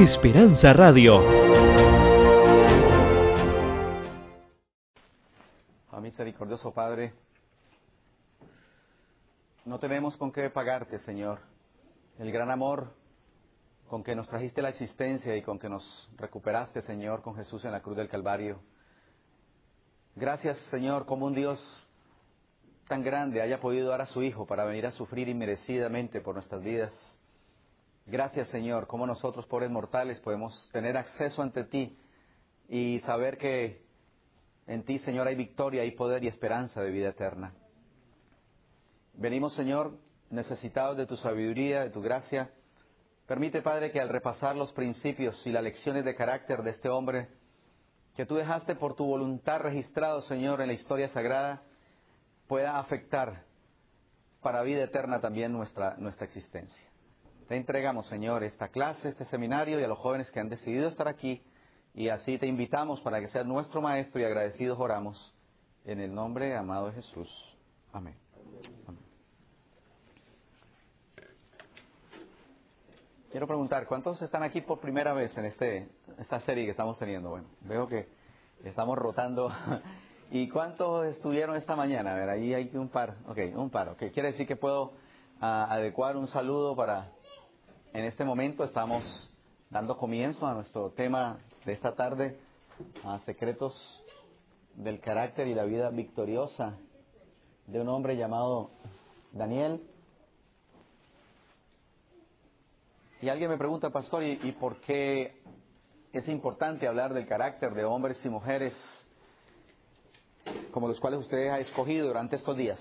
Esperanza Radio. Misericordioso Padre, no tenemos con qué pagarte, Señor, el gran amor con que nos trajiste la existencia y con que nos recuperaste, Señor, con Jesús en la cruz del Calvario. Gracias, Señor, como un Dios tan grande haya podido dar a su Hijo para venir a sufrir inmerecidamente por nuestras vidas. Gracias, Señor, como nosotros, pobres mortales, podemos tener acceso ante Ti y saber que en Ti, Señor, hay victoria, hay poder y esperanza de vida eterna. Venimos, Señor, necesitados de Tu sabiduría, de Tu gracia. Permite, Padre, que al repasar los principios y las lecciones de carácter de este hombre, que Tú dejaste por Tu voluntad registrado, Señor, en la historia sagrada, pueda afectar para vida eterna también nuestra existencia. Te entregamos, Señor, esta clase, este seminario y a los jóvenes que han decidido estar aquí, y así te invitamos para que seas nuestro Maestro y agradecidos oramos en el nombre amado de Jesús. Amén. Amén. Quiero preguntar, ¿cuántos están aquí por primera vez en esta serie que estamos teniendo? Bueno, veo que estamos rotando. ¿Y cuántos estuvieron esta mañana? A ver, ahí hay un par. Ok, un par. Ok, quiere decir que puedo adecuar un saludo para... En este momento estamos dando comienzo a nuestro tema de esta tarde, a secretos del carácter y la vida victoriosa de un hombre llamado Daniel. Y alguien me pregunta, pastor, ¿y por qué es importante hablar del carácter de hombres y mujeres como los cuales usted ha escogido durante estos días?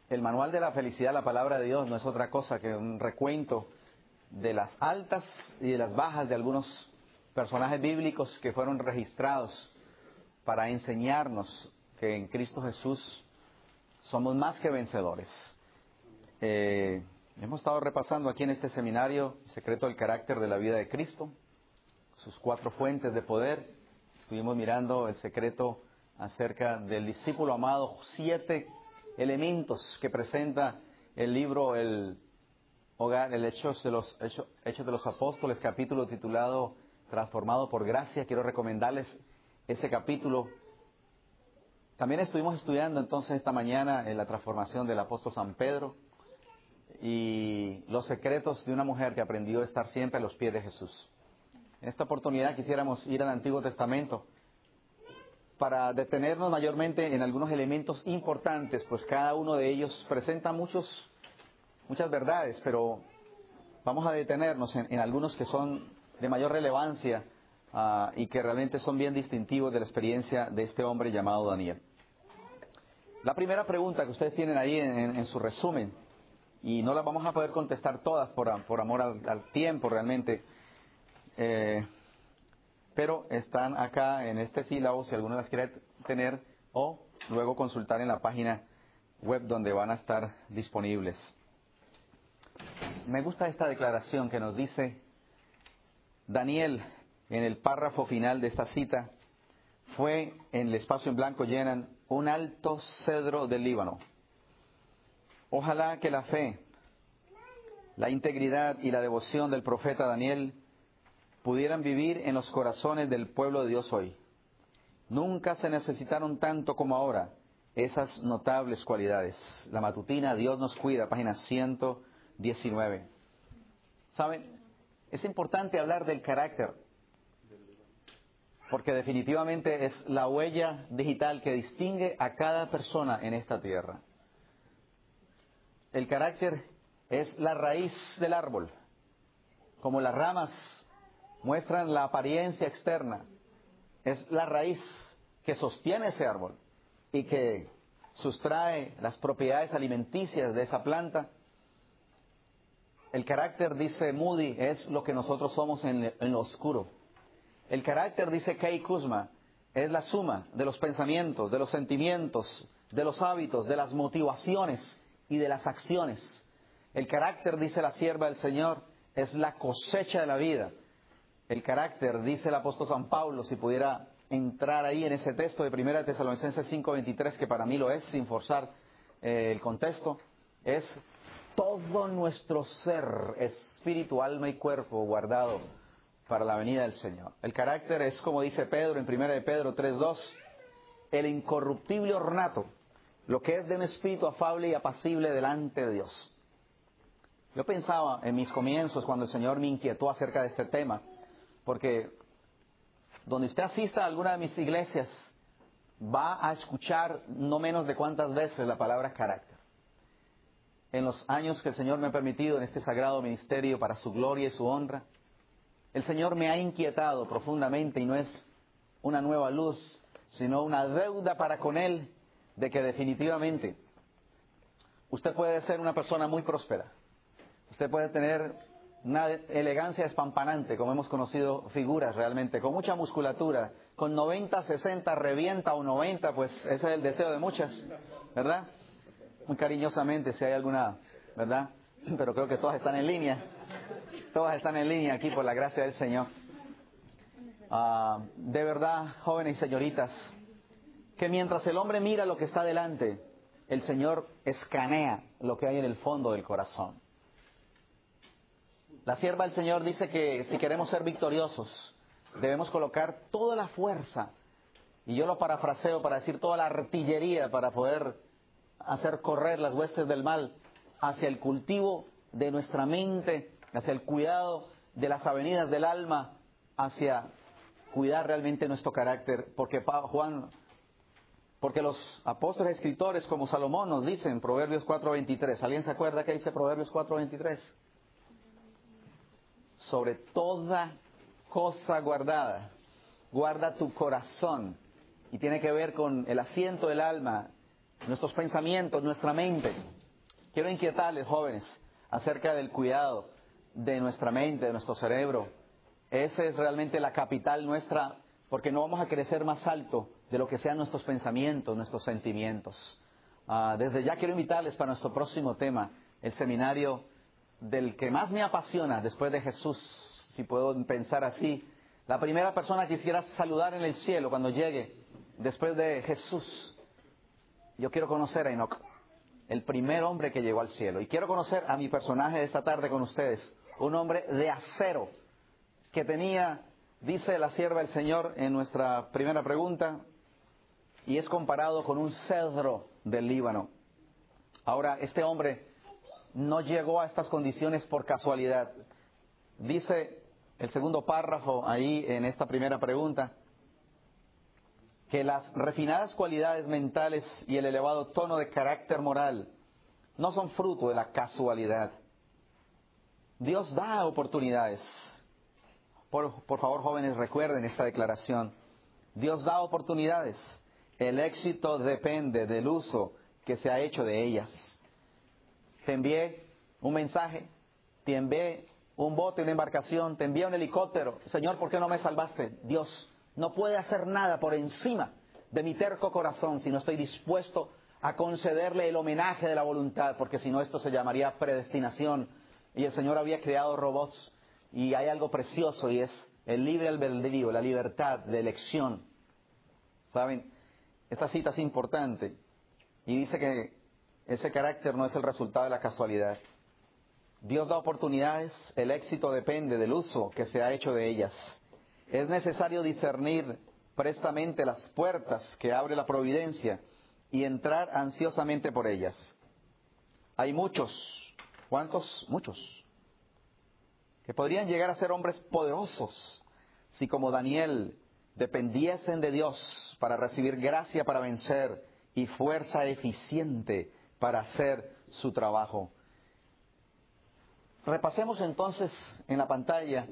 El manual de la felicidad, la palabra de Dios, no es otra cosa que un recuento de las altas y de las bajas de algunos personajes bíblicos que fueron registrados para enseñarnos que en Cristo Jesús somos más que vencedores. Hemos estado repasando aquí en este seminario el secreto del carácter de la vida de Cristo, sus 4 fuentes de poder. Estuvimos mirando el secreto acerca del discípulo amado, 7 elementos que presenta el libro el Hechos de los Apóstoles, capítulo titulado Transformado por Gracia. Quiero recomendarles ese capítulo. También estuvimos estudiando entonces esta mañana en la transformación del apóstol San Pedro y los secretos de una mujer que aprendió a estar siempre a los pies de Jesús. En esta oportunidad quisiéramos ir al Antiguo Testamento para detenernos mayormente en algunos elementos importantes, pues cada uno de ellos presenta muchas verdades, pero vamos a detenernos en algunos que son de mayor relevancia y que realmente son bien distintivos de la experiencia de este hombre llamado Daniel. La primera pregunta que ustedes tienen ahí en su resumen, y no las vamos a poder contestar todas por amor al tiempo realmente, pero están acá en este sílabo si alguno las quiere tener o luego consultar en la página web donde van a estar disponibles. Me gusta esta declaración que nos dice Daniel en el párrafo final de esta cita: fue en el espacio en blanco llenan un alto cedro del Líbano. Ojalá que la fe, la integridad y la devoción del profeta Daniel pudieran vivir en los corazones del pueblo de Dios hoy. Nunca se necesitaron tanto como ahora esas notables cualidades. La matutina, Dios nos cuida, página 119. ¿Saben? Es importante hablar del carácter, porque definitivamente es la huella digital que distingue a cada persona en esta tierra. El carácter es la raíz del árbol. Como las ramas muestran la apariencia externa, es la raíz que sostiene ese árbol y que sustrae las propiedades alimenticias de esa planta. El carácter, dice Moody, es lo que nosotros somos en lo oscuro. El carácter, dice Kay Kuzma, es la suma de los pensamientos, de los sentimientos, de los hábitos, de las motivaciones y de las acciones. El carácter, dice la sierva del Señor, es la cosecha de la vida. El carácter, dice el apóstol San Pablo, si pudiera entrar ahí en ese texto de 1 Tesalonicenses 5:23, que para mí lo es, sin forzar el contexto. Es todo nuestro ser, espíritu, alma y cuerpo guardado para la venida del Señor. El carácter es, como dice Pedro en 1 de Pedro 3:2, el incorruptible ornato, lo que es de un espíritu afable y apacible delante de Dios. Yo pensaba en mis comienzos cuando el Señor me inquietó acerca de este tema, porque donde usted asista a alguna de mis iglesias, va a escuchar no menos de cuántas veces la palabra carácter. En los años que el Señor me ha permitido en este sagrado ministerio para su gloria y su honra, el Señor me ha inquietado profundamente, y no es una nueva luz, sino una deuda para con Él, de que definitivamente usted puede ser una persona muy próspera. Usted puede tener una elegancia espampanante, como hemos conocido figuras realmente, con mucha musculatura, con 90, 60, revienta o 90, pues ese es el deseo de muchas, ¿verdad? Muy cariñosamente, si hay alguna, ¿verdad? Pero creo que todas están en línea. Todas están en línea aquí por la gracia del Señor. De verdad, jóvenes y señoritas, que mientras el hombre mira lo que está delante, el Señor escanea lo que hay en el fondo del corazón. La sierva del Señor dice que si queremos ser victoriosos, debemos colocar toda la fuerza, y yo lo parafraseo para decir toda la artillería para poder hacer correr las huestes del mal hacia el cultivo de nuestra mente, hacia el cuidado de las avenidas del alma, hacia cuidar realmente nuestro carácter, porque los apóstoles escritores como Salomón nos dicen, Proverbios 4:23, ¿alguien se acuerda qué dice Proverbios 4:23? Sobre toda cosa guardada, guarda tu corazón, y tiene que ver con el asiento del alma, nuestros pensamientos, nuestra mente. Quiero inquietarles, jóvenes, acerca del cuidado de nuestra mente, de nuestro cerebro. Esa es realmente la capital nuestra, porque no vamos a crecer más alto de lo que sean nuestros pensamientos, nuestros sentimientos. Desde ya quiero invitarles para nuestro próximo tema, el seminario del que más me apasiona después de Jesús, si puedo pensar así. La primera persona que quisiera saludar en el cielo cuando llegue, después de Jesús. Yo quiero conocer a Enoc, el primer hombre que llegó al cielo. Y quiero conocer a mi personaje de esta tarde con ustedes, un hombre de acero, que tenía, dice la sierva del Señor en nuestra primera pregunta, y es comparado con un cedro del Líbano. Ahora, este hombre no llegó a estas condiciones por casualidad. Dice el segundo párrafo ahí en esta primera pregunta, que las refinadas cualidades mentales y el elevado tono de carácter moral no son fruto de la casualidad. Dios da oportunidades. Por favor, jóvenes, recuerden esta declaración. Dios da oportunidades. El éxito depende del uso que se ha hecho de ellas. Te envié un mensaje, te envié un bote, una embarcación, te envié un helicóptero. Señor, ¿por qué no me salvaste? Dios no puede hacer nada por encima de mi terco corazón si no estoy dispuesto a concederle el homenaje de la voluntad, porque si no esto se llamaría predestinación. Y el Señor había creado robots, y hay algo precioso, y es el libre albedrío, la libertad de elección. ¿Saben? Esta cita es importante, y dice que ese carácter no es el resultado de la casualidad. Dios da oportunidades, el éxito depende del uso que se ha hecho de ellas. Es necesario discernir prestamente las puertas que abre la providencia y entrar ansiosamente por ellas. Hay muchos, ¿cuántos? Muchos, que podrían llegar a ser hombres poderosos si, como Daniel, dependiesen de Dios para recibir gracia para vencer y fuerza eficiente para hacer su trabajo. Repasemos entonces en la pantalla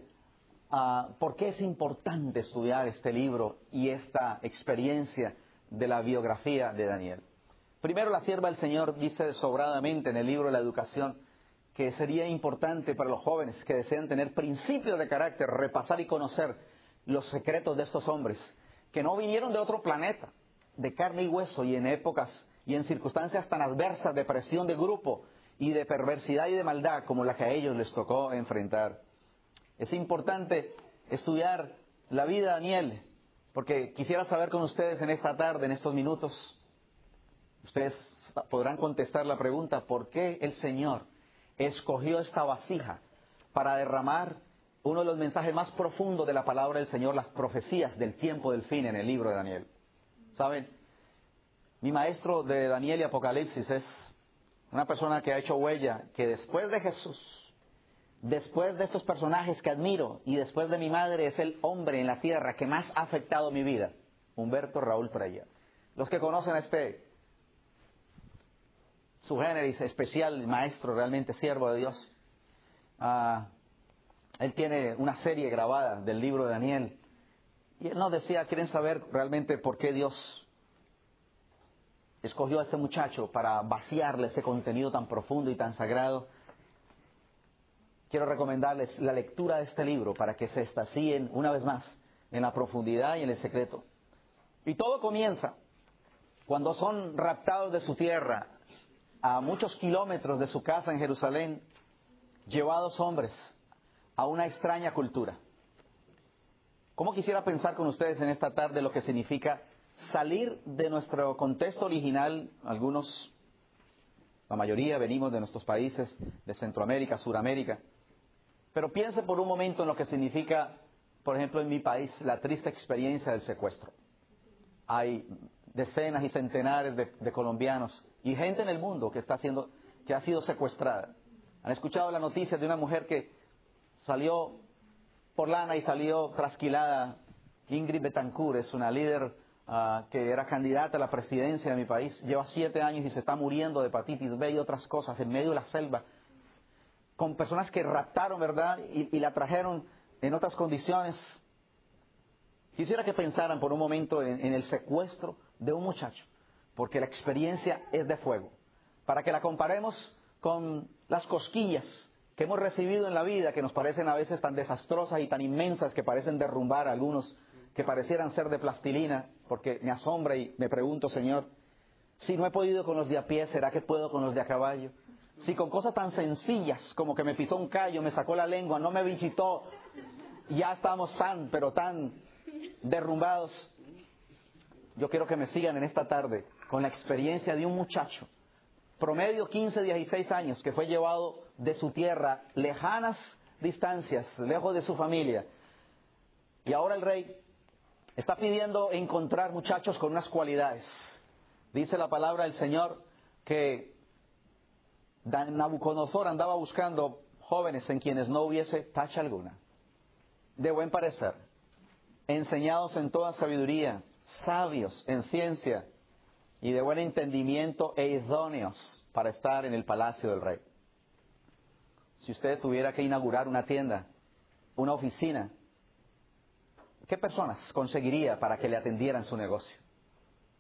por qué es importante estudiar este libro y esta experiencia de la biografía de Daniel. Primero, la sierva del Señor dice sobradamente en el libro de la educación que sería importante para los jóvenes que desean tener principios de carácter, repasar y conocer los secretos de estos hombres, que no vinieron de otro planeta, de carne y hueso, y en épocas y en circunstancias tan adversas de presión de grupo y de perversidad y de maldad como la que a ellos les tocó enfrentar. Es importante estudiar la vida de Daniel, porque quisiera saber con ustedes en esta tarde, en estos minutos, ustedes podrán contestar la pregunta, ¿por qué el Señor escogió esta vasija para derramar uno de los mensajes más profundos de la palabra del Señor, las profecías del tiempo del fin en el libro de Daniel? ¿Saben? Mi maestro de Daniel y Apocalipsis es una persona que ha hecho huella, que después de Jesús, después de estos personajes que admiro y después de mi madre, es el hombre en la tierra que más ha afectado mi vida, Humberto Raúl Freya. Los que conocen a su generis especial, maestro, realmente siervo de Dios, él tiene una serie grabada del libro de Daniel, y él nos decía, ¿quieren saber realmente por qué Dios escogió a este muchacho para vaciarle ese contenido tan profundo y tan sagrado? Quiero recomendarles la lectura de este libro para que se extasíen una vez más en la profundidad y en el secreto. Y todo comienza cuando son raptados de su tierra, a muchos kilómetros de su casa en Jerusalén, llevados hombres a una extraña cultura. ¿Cómo quisiera pensar con ustedes en esta tarde lo que significa salir de nuestro contexto original? Algunos, la mayoría, venimos de nuestros países de Centroamérica, Suramérica. Pero piense por un momento en lo que significa, por ejemplo, en mi país, la triste experiencia del secuestro. Hay decenas y centenares de colombianos y gente en el mundo que ha sido secuestrada. ¿Han escuchado la noticia de una mujer que salió por lana y salió trasquilada? Ingrid Betancourt es una líder que era candidata a la presidencia de mi país. Lleva 7 años y se está muriendo de hepatitis B y otras cosas en medio de la selva, con personas que raptaron, ¿verdad? Y la trajeron en otras condiciones. Quisiera que pensaran por un momento en el secuestro de un muchacho, porque la experiencia es de fuego. Para que la comparemos con las cosquillas que hemos recibido en la vida, que nos parecen a veces tan desastrosas y tan inmensas que parecen derrumbar a algunos, que parecieran ser de plastilina, porque me asombra y me pregunto, Señor, si no he podido con los de a pie, ¿será que puedo con los de a caballo? Si con cosas tan sencillas como que me pisó un callo, me sacó la lengua, no me visitó, ya estamos tan derrumbados. Yo quiero que me sigan en esta tarde con la experiencia de un muchacho, promedio 15, 16 años, que fue llevado de su tierra, lejanas distancias, lejos de su familia. Y ahora el rey está pidiendo encontrar muchachos con unas cualidades. Dice la palabra del Señor que Nabucodonosor andaba buscando jóvenes en quienes no hubiese tacha alguna, de buen parecer, enseñados en toda sabiduría, sabios en ciencia y de buen entendimiento e idóneos para estar en el palacio del rey. Si usted tuviera que inaugurar una tienda, una oficina, ¿qué personas conseguiría para que le atendieran su negocio?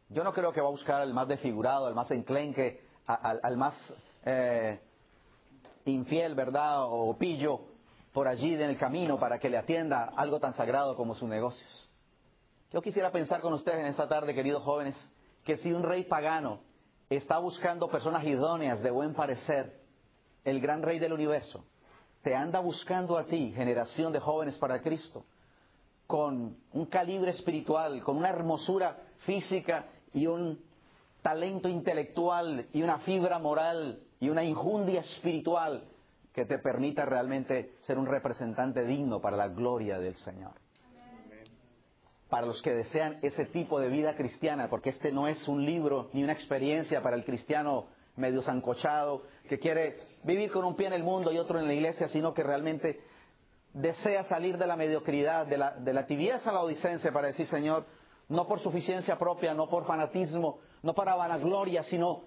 Yo no creo que va a buscar al más desfigurado, al más enclenque, al más infiel, ¿verdad? O pillo por allí en el camino para que le atienda algo tan sagrado como sus negocios. Yo quisiera pensar con ustedes en esta tarde, queridos jóvenes, que si un rey pagano está buscando personas idóneas de buen parecer, el gran rey del universo te anda buscando a ti, generación de jóvenes para Cristo, con un calibre espiritual, con una hermosura física y un talento intelectual y una fibra moral y una injundia espiritual que te permita realmente ser un representante digno para la gloria del Señor. Para los que desean ese tipo de vida cristiana, porque este no es un libro ni una experiencia para el cristiano medio sancochado, que quiere vivir con un pie en el mundo y otro en la iglesia, sino que realmente desea salir de la mediocridad, de la tibieza laodicense para decir, Señor, no por suficiencia propia, no por fanatismo, no para vanagloria, sino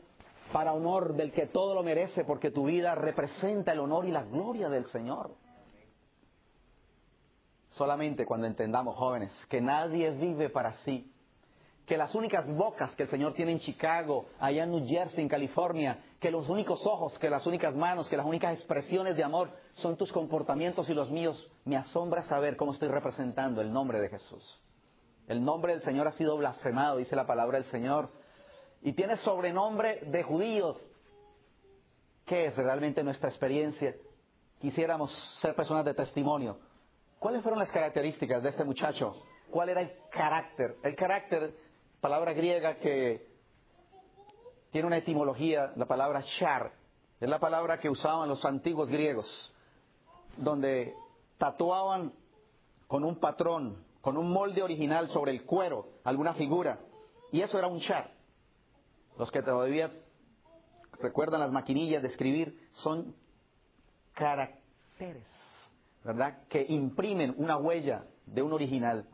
para honor del que todo lo merece, porque tu vida representa el honor y la gloria del Señor. Solamente cuando entendamos, jóvenes, que nadie vive para sí, que las únicas bocas que el Señor tiene en Chicago, allá en New Jersey, en California, que los únicos ojos, que las únicas manos, que las únicas expresiones de amor son tus comportamientos y los míos, me asombra saber cómo estoy representando el nombre de Jesús. El nombre del Señor ha sido blasfemado, dice la palabra del Señor, y tiene sobrenombre de judío. ¿Qué es realmente nuestra experiencia? Quisiéramos ser personas de testimonio. ¿Cuáles fueron las características de este muchacho? ¿Cuál era el carácter? El carácter, palabra griega que tiene una etimología, la palabra char. Es la palabra que usaban los antiguos griegos, donde tatuaban con un patrón, con un molde original sobre el cuero, alguna figura. Y eso era un char. Los que todavía recuerdan las maquinillas de escribir, son caracteres, ¿verdad?, que imprimen una huella de un original.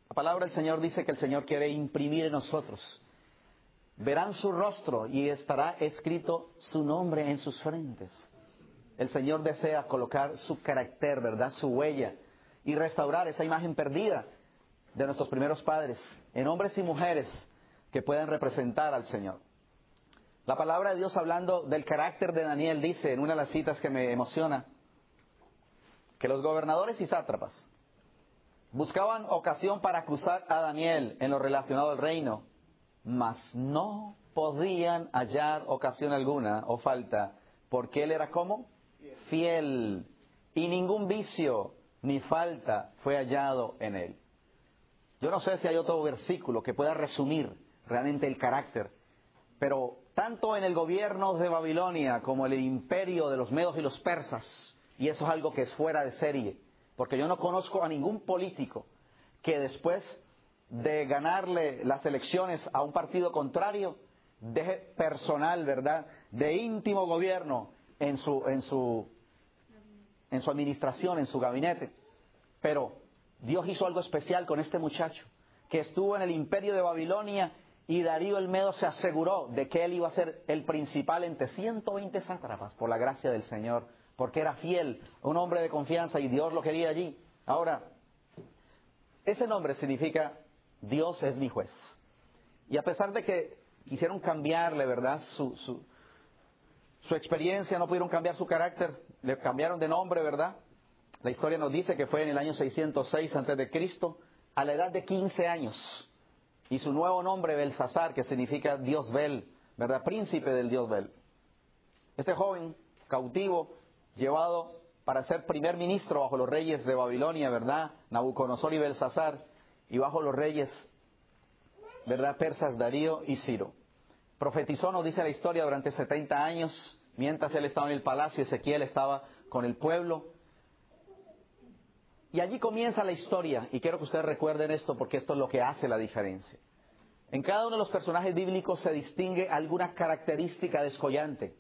La palabra del Señor dice que el Señor quiere imprimir en nosotros. Verán su rostro y estará escrito su nombre en sus frentes. El Señor desea colocar su carácter, ¿verdad?, su huella, y restaurar esa imagen perdida de nuestros primeros padres en hombres y mujeres que puedan representar al Señor. La palabra de Dios, hablando del carácter de Daniel, dice en una de las citas que me emociona, que los gobernadores y sátrapas buscaban ocasión para acusar a Daniel en lo relacionado al reino, mas no podían hallar ocasión alguna o falta, porque él era como fiel, y ningún vicio ni falta fue hallado en él. Yo no sé si hay otro versículo que pueda resumir realmente el carácter, pero tanto en el gobierno de Babilonia como en el imperio de los medos y los persas, y eso es algo que es fuera de serie, porque yo no conozco a ningún político que después de ganarle las elecciones a un partido contrario, deje personal, ¿verdad?, de íntimo gobierno en su administración, en su gabinete. Pero Dios hizo algo especial con este muchacho, que estuvo en el imperio de Babilonia, y Darío el Medo se aseguró de que él iba a ser el principal entre 120 sátrapas, por la gracia del Señor, porque era fiel, un hombre de confianza, y Dios lo quería allí. Ahora, ese nombre significa Dios es mi juez. Y a pesar de que quisieron cambiarle, ¿verdad?, su experiencia, no pudieron cambiar su carácter, le cambiaron de nombre, ¿verdad? La historia nos dice que fue en el año 606 a.C., a la edad de 15 años. Y su nuevo nombre, Belsasar, que significa Dios Bel, ¿verdad?, príncipe del Dios Bel. Este joven cautivo, llevado para ser primer ministro bajo los reyes de Babilonia, ¿verdad?, Nabucodonosor y Belsasar, y bajo los reyes, ¿verdad?, persas, Darío y Ciro. Profetizó, nos dice la historia, durante 70 años, mientras él estaba en el palacio, Ezequiel estaba con el pueblo. Y allí comienza la historia, y quiero que ustedes recuerden esto, porque esto es lo que hace la diferencia. En cada uno de los personajes bíblicos se distingue alguna característica descollante,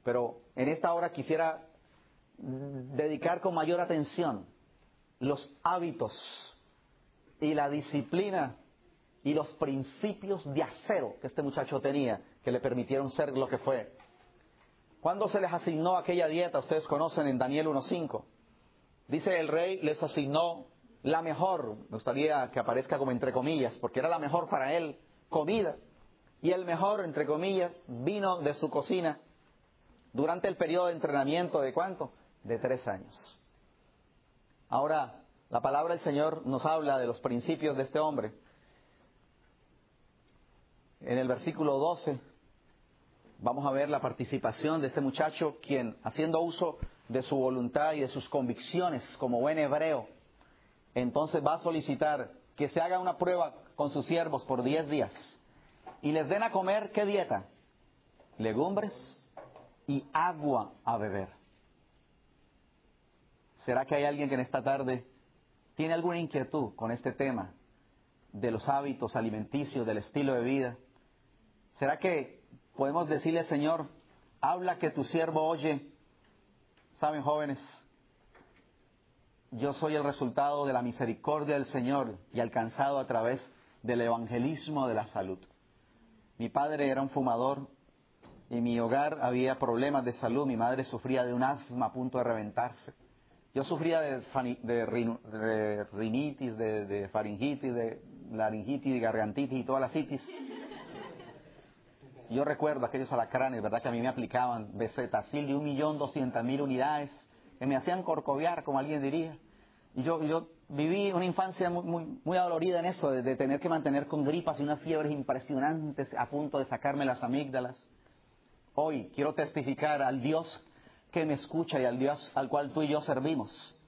pero en esta hora quisiera dedicar con mayor atención los hábitos y la disciplina y los principios de acero que este muchacho tenía, que le permitieron ser lo que fue. ¿Cuándo se les asignó aquella dieta? Ustedes conocen en Daniel 1:5. Dice el rey les asignó la mejor, me gustaría que aparezca como entre comillas, porque era la mejor para él, comida, y el mejor, entre comillas, vino de su cocina durante el periodo de entrenamiento de ¿cuánto? De 3 años. Ahora, la palabra del Señor nos habla de los principios de este hombre. En el versículo 12 vamos a ver la participación de este muchacho, quien, haciendo uso de su voluntad y de sus convicciones como buen hebreo, entonces va a solicitar que se haga una prueba con sus siervos por 10 días y les den a comer, ¿qué dieta? Legumbres y agua a beber. ¿Será que hay alguien que en esta tarde tiene alguna inquietud con este tema de los hábitos alimenticios, del estilo de vida? ¿Será que podemos decirle, Señor, habla que tu siervo oye? Saben, jóvenes, yo soy el resultado de la misericordia del Señor y alcanzado a través del evangelismo de la salud. Mi padre era un fumador, en mi hogar había problemas de salud, mi madre sufría de un asma a punto de reventarse. Yo sufría de rinitis, de faringitis, de laringitis, de gargantitis y todas las itis. Yo recuerdo aquellos alacranes, ¿verdad?, que a mí me aplicaban Bezetacil de 1.200.000 unidades, que me hacían corcoviar, como alguien diría. Y yo viví una infancia muy adolorida en eso, de tener que mantener con gripas y unas fiebres impresionantes a punto de sacarme las amígdalas. Hoy quiero testificar al Dios que me escucha y al Dios al cual tú y yo servimos,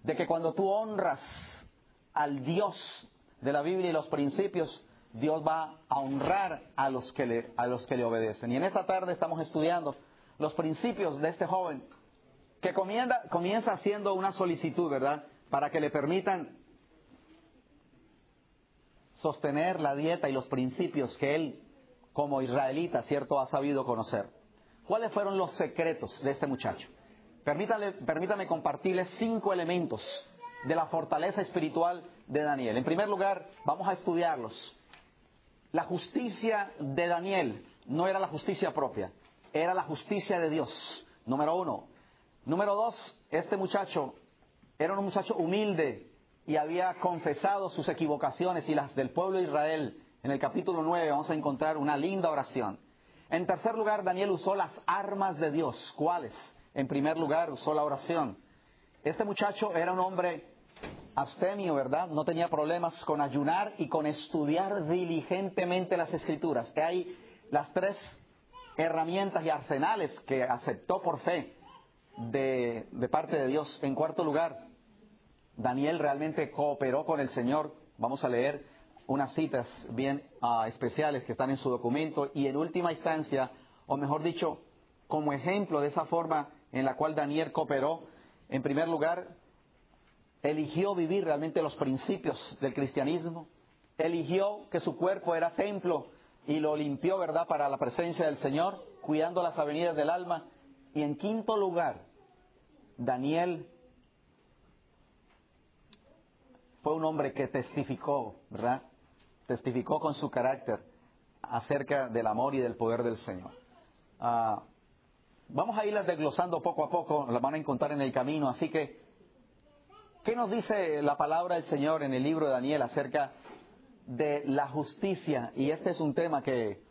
de que cuando tú honras al Dios de la Biblia y los principios, Dios va a honrar a los que le obedecen. Y en esta tarde estamos estudiando los principios de este joven que comienza haciendo una solicitud, ¿verdad?, para que le permitan sostener la dieta y los principios que él, como israelita, cierto, ha sabido conocer. ¿Cuáles fueron los secretos de este muchacho? Permítame compartirles 5 elementos de la fortaleza espiritual de Daniel. En primer lugar, vamos a estudiarlos. La justicia de Daniel no era la justicia propia, era la justicia de Dios, número 1. Número 2, este muchacho era un muchacho humilde y había confesado sus equivocaciones y las del pueblo de Israel. En el capítulo 9 vamos a encontrar una linda oración. En tercer lugar, Daniel usó las armas de Dios. ¿Cuáles? En primer lugar, usó la oración. Este muchacho era un hombre abstemio, ¿verdad? No tenía problemas con ayunar y con estudiar diligentemente las Escrituras. Hay las 3 herramientas y arsenales que aceptó por fe de parte de Dios. En cuarto lugar, Daniel realmente cooperó con el Señor. Vamos a leer unas citas bien especiales que están en su documento. Y en última instancia, o mejor dicho, como ejemplo de esa forma en la cual Daniel cooperó, en primer lugar, eligió vivir realmente los principios del cristianismo. Eligió que su cuerpo era templo y lo limpió, ¿verdad?, para la presencia del Señor, cuidando las avenidas del alma. Y en quinto lugar, Daniel fue un hombre que testificó, ¿verdad? Testificó con su carácter acerca del amor y del poder del Señor. Vamos a irlas desglosando poco a poco, las van a encontrar en el camino. Así que, ¿qué nos dice la palabra del Señor en el libro de Daniel acerca de la justicia? Y este es un tema que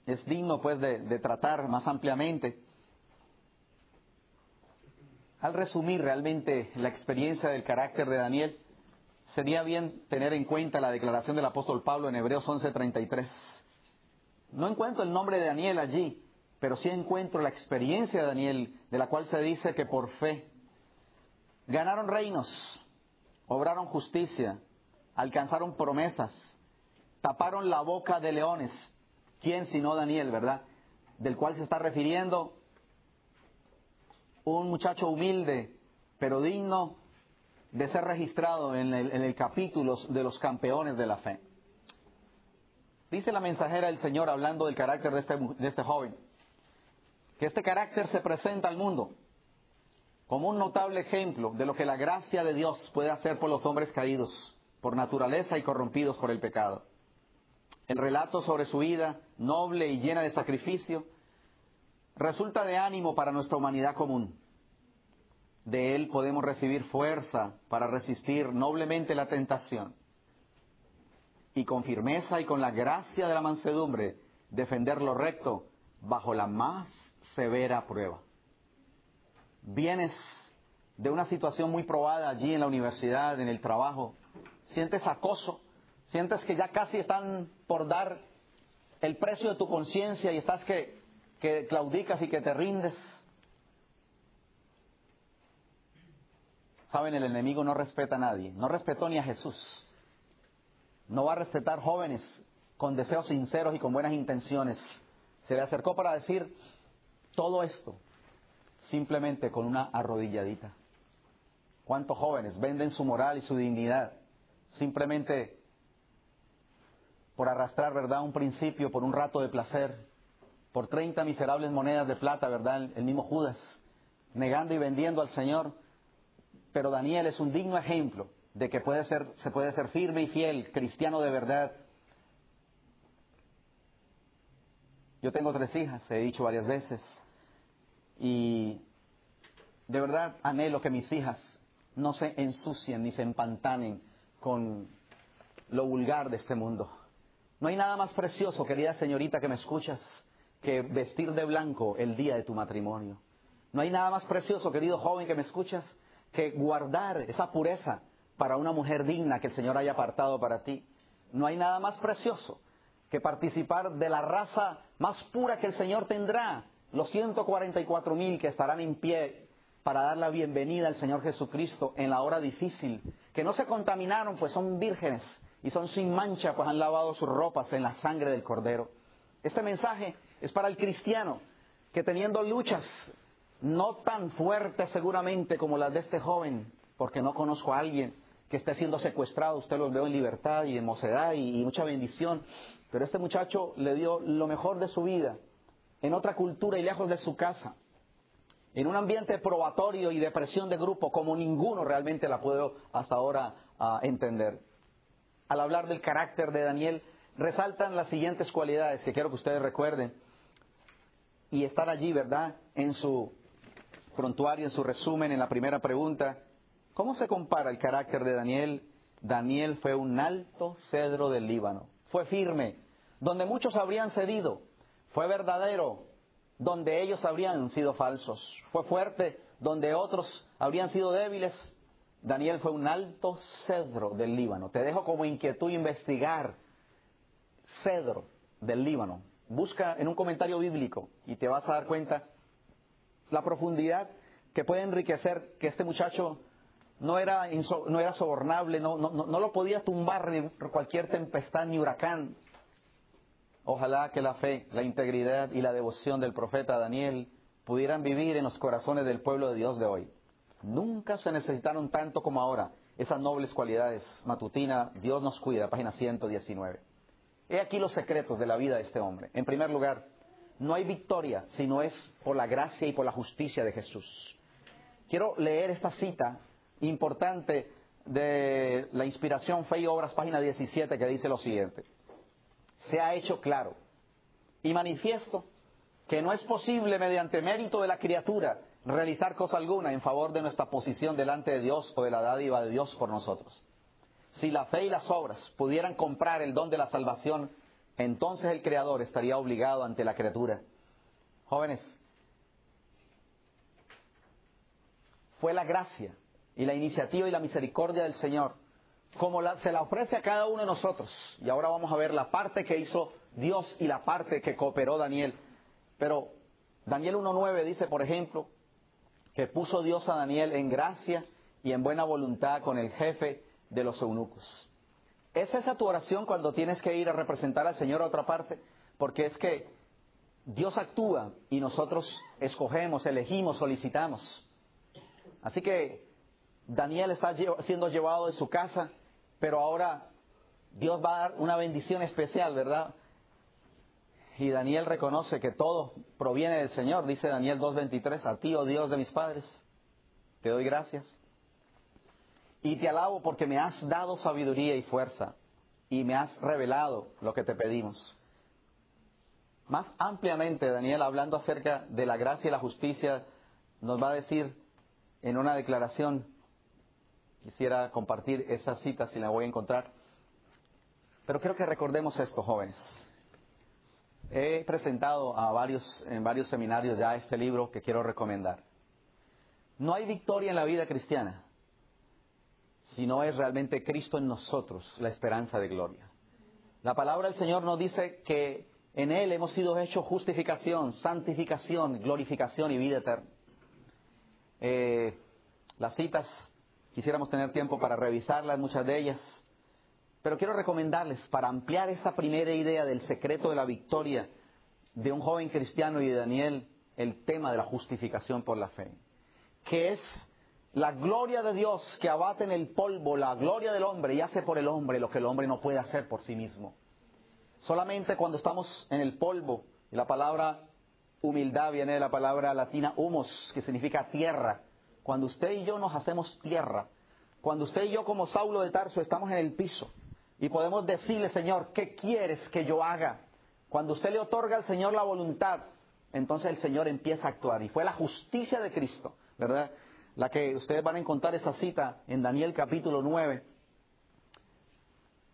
es digno, pues, de tratar más ampliamente. Al resumir realmente la experiencia del carácter de Daniel, sería bien tener en cuenta la declaración del apóstol Pablo en Hebreos 11:33. No encuentro el nombre de Daniel allí, pero sí encuentro la experiencia de Daniel, de la cual se dice que por fe ganaron reinos, obraron justicia, alcanzaron promesas, taparon la boca de leones. ¿Quién sino Daniel, verdad? Del cual se está refiriendo un muchacho humilde, pero digno de ser registrado en el capítulo de los campeones de la fe. Dice la mensajera del Señor, hablando del carácter de este joven, que este carácter se presenta al mundo como un notable ejemplo de lo que la gracia de Dios puede hacer por los hombres caídos, por naturaleza y corrompidos por el pecado. El relato sobre su vida, noble y llena de sacrificio, resulta de ánimo para nuestra humanidad común. De él podemos recibir fuerza para resistir noblemente la tentación y con firmeza y con la gracia de la mansedumbre defender lo recto bajo la más severa prueba. Vienes de una situación muy probada allí en la universidad, en el trabajo, sientes acoso, sientes que ya casi están por dar el precio de tu conciencia y estás que claudicas y que te rindes. Saben, el enemigo no respeta a nadie, no respetó ni a Jesús. No va a respetar jóvenes con deseos sinceros y con buenas intenciones. Se le acercó para decir todo esto simplemente con una arrodilladita. ¿Cuántos jóvenes venden su moral y su dignidad simplemente por arrastrar, verdad, un principio, por un rato de placer, por 30 miserables monedas de plata, verdad, el mismo Judas, negando y vendiendo al Señor? Pero Daniel es un digno ejemplo de que se puede ser firme y fiel, cristiano de verdad. Yo tengo 3 hijas, he dicho varias veces, y de verdad anhelo que mis hijas no se ensucien ni se empantanen con lo vulgar de este mundo. No hay nada más precioso, querida señorita que me escuchas, que vestir de blanco el día de tu matrimonio. No hay nada más precioso, querido joven que me escuchas, que guardar esa pureza para una mujer digna que el Señor haya apartado para ti. No hay nada más precioso que participar de la raza más pura que el Señor tendrá, los 144,000 que estarán en pie para dar la bienvenida al Señor Jesucristo en la hora difícil, que no se contaminaron, pues son vírgenes, y son sin mancha, pues han lavado sus ropas en la sangre del Cordero. Este mensaje es para el cristiano que teniendo luchas no tan fuertes seguramente como las de este joven, porque no conozco a alguien que esté siendo secuestrado, usted los veo en libertad y en mocedad y mucha bendición, pero este muchacho le dio lo mejor de su vida, en otra cultura y lejos de su casa, en un ambiente probatorio y de presión de grupo como ninguno realmente la puedo hasta ahora entender. Al hablar del carácter de Daniel, resaltan las siguientes cualidades que quiero que ustedes recuerden y están allí, ¿verdad?, en su prontuario, en su resumen, en la primera pregunta. ¿Cómo se compara el carácter de Daniel? Daniel fue un alto cedro del Líbano, fue firme, donde muchos habrían cedido, fue verdadero, donde ellos habrían sido falsos, fue fuerte, donde otros habrían sido débiles. Daniel fue un alto cedro del Líbano. Te dejo como inquietud investigar cedro del Líbano. Busca en un comentario bíblico y te vas a dar cuenta la profundidad que puede enriquecer que este muchacho no era sobornable, no lo podía tumbar ni cualquier tempestad ni huracán. Ojalá que la fe, la integridad y la devoción del profeta Daniel pudieran vivir en los corazones del pueblo de Dios de hoy. Nunca se necesitaron tanto como ahora esas nobles cualidades. Matutina, Dios nos cuida, página 119. He aquí los secretos de la vida de este hombre. En primer lugar, no hay victoria si no es por la gracia y por la justicia de Jesús. Quiero leer esta cita importante de la Inspiración, Fe y Obras, página 17, que dice lo siguiente. Se ha hecho claro y manifiesto que no es posible mediante mérito de la criatura realizar cosa alguna en favor de nuestra posición delante de Dios o de la dádiva de Dios por nosotros. Si la fe y las obras pudieran comprar el don de la salvación, entonces el Creador estaría obligado ante la criatura. Jóvenes, fue la gracia y la iniciativa y la misericordia del Señor, como se la ofrece a cada uno de nosotros. Y ahora vamos a ver la parte que hizo Dios y la parte que cooperó Daniel. Pero Daniel 1.9 dice, por ejemplo, que puso Dios a Daniel en gracia y en buena voluntad con el jefe de los eunucos. ¿Es esa tu oración cuando tienes que ir a representar al Señor a otra parte? Porque es que Dios actúa y nosotros escogemos, elegimos, solicitamos. Así que Daniel está siendo llevado de su casa, pero ahora Dios va a dar una bendición especial, ¿verdad? Y Daniel reconoce que todo proviene del Señor. Dice Daniel 2.23, a ti, oh Dios de mis padres, te doy gracias. Y te alabo porque me has dado sabiduría y fuerza, y me has revelado lo que te pedimos. Más ampliamente, Daniel, hablando acerca de la gracia y la justicia, nos va a decir en una declaración, quisiera compartir esa cita si la voy a encontrar, pero quiero que recordemos esto, jóvenes. He presentado en varios seminarios ya este libro que quiero recomendar. No hay victoria en la vida cristiana si no es realmente Cristo en nosotros, la esperanza de gloria. La palabra del Señor nos dice que en Él hemos sido hechos justificación, santificación, glorificación y vida eterna. Las citas, quisiéramos tener tiempo para revisarlas, muchas de ellas, pero quiero recomendarles, para ampliar esta primera idea del secreto de la victoria de un joven cristiano y de Daniel, el tema de la justificación por la fe, que es la gloria de Dios que abate en el polvo, la gloria del hombre y hace por el hombre lo que el hombre no puede hacer por sí mismo. Solamente cuando estamos en el polvo, y la palabra humildad viene de la palabra latina humus, que significa tierra. Cuando usted y yo nos hacemos tierra, cuando usted y yo como Saulo de Tarso estamos en el piso y podemos decirle, Señor, ¿qué quieres que yo haga? Cuando usted le otorga al Señor la voluntad, entonces el Señor empieza a actuar. Y fue la justicia de Cristo, ¿verdad?, la que ustedes van a encontrar esa cita en Daniel capítulo 9,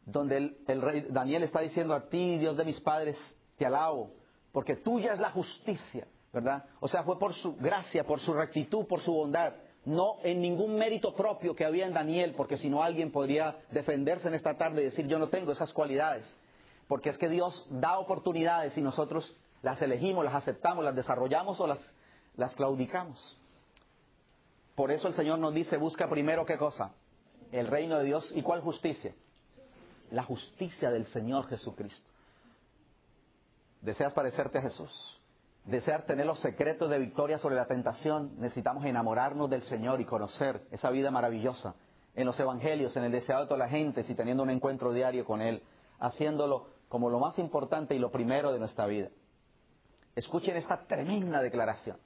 donde el rey Daniel está diciendo, a ti, Dios de mis padres, te alabo, porque tuya es la justicia, ¿verdad? O sea, fue por su gracia, por su rectitud, por su bondad, no en ningún mérito propio que había en Daniel, porque si no alguien podría defenderse en esta tarde y decir, yo no tengo esas cualidades, porque es que Dios da oportunidades y nosotros las elegimos, las aceptamos, las desarrollamos o las claudicamos. Por eso el Señor nos dice, busca primero, ¿qué cosa? El reino de Dios. ¿Y cuál justicia? la justicia del Señor Jesucristo. ¿Deseas parecerte a Jesús? ¿Deseas tener los secretos de victoria sobre la tentación? Necesitamos enamorarnos del Señor y conocer esa vida maravillosa en los evangelios, en el deseado de toda la gente, y teniendo un encuentro diario con Él, haciéndolo como lo más importante y lo primero de nuestra vida. Escuchen esta tremenda declaración.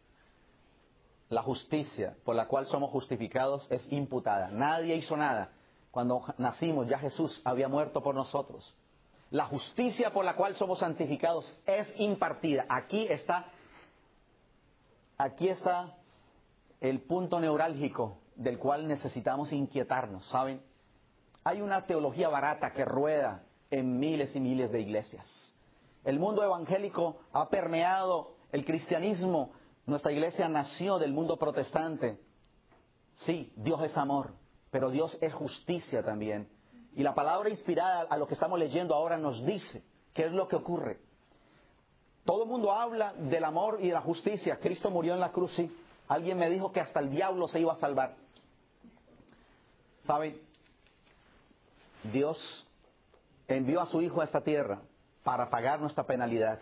La justicia por la cual somos justificados es imputada. Nadie hizo nada. Cuando nacimos ya Jesús había muerto por nosotros. La justicia por la cual somos santificados es impartida. Aquí está el punto neurálgico del cual necesitamos inquietarnos, ¿saben? Hay una teología barata que rueda en miles y miles de iglesias. El mundo evangélico ha permeado el cristianismo. Nuestra iglesia nació del mundo protestante. Sí, Dios es amor, pero Dios es justicia también. Y la palabra inspirada a lo que estamos leyendo ahora nos dice qué es lo que ocurre. Todo el mundo habla del amor y de la justicia. Cristo murió en la cruz, sí. Alguien me dijo que hasta el diablo se iba a salvar. ¿Sabe? Dios envió a su Hijo a esta tierra para pagar nuestra penalidad.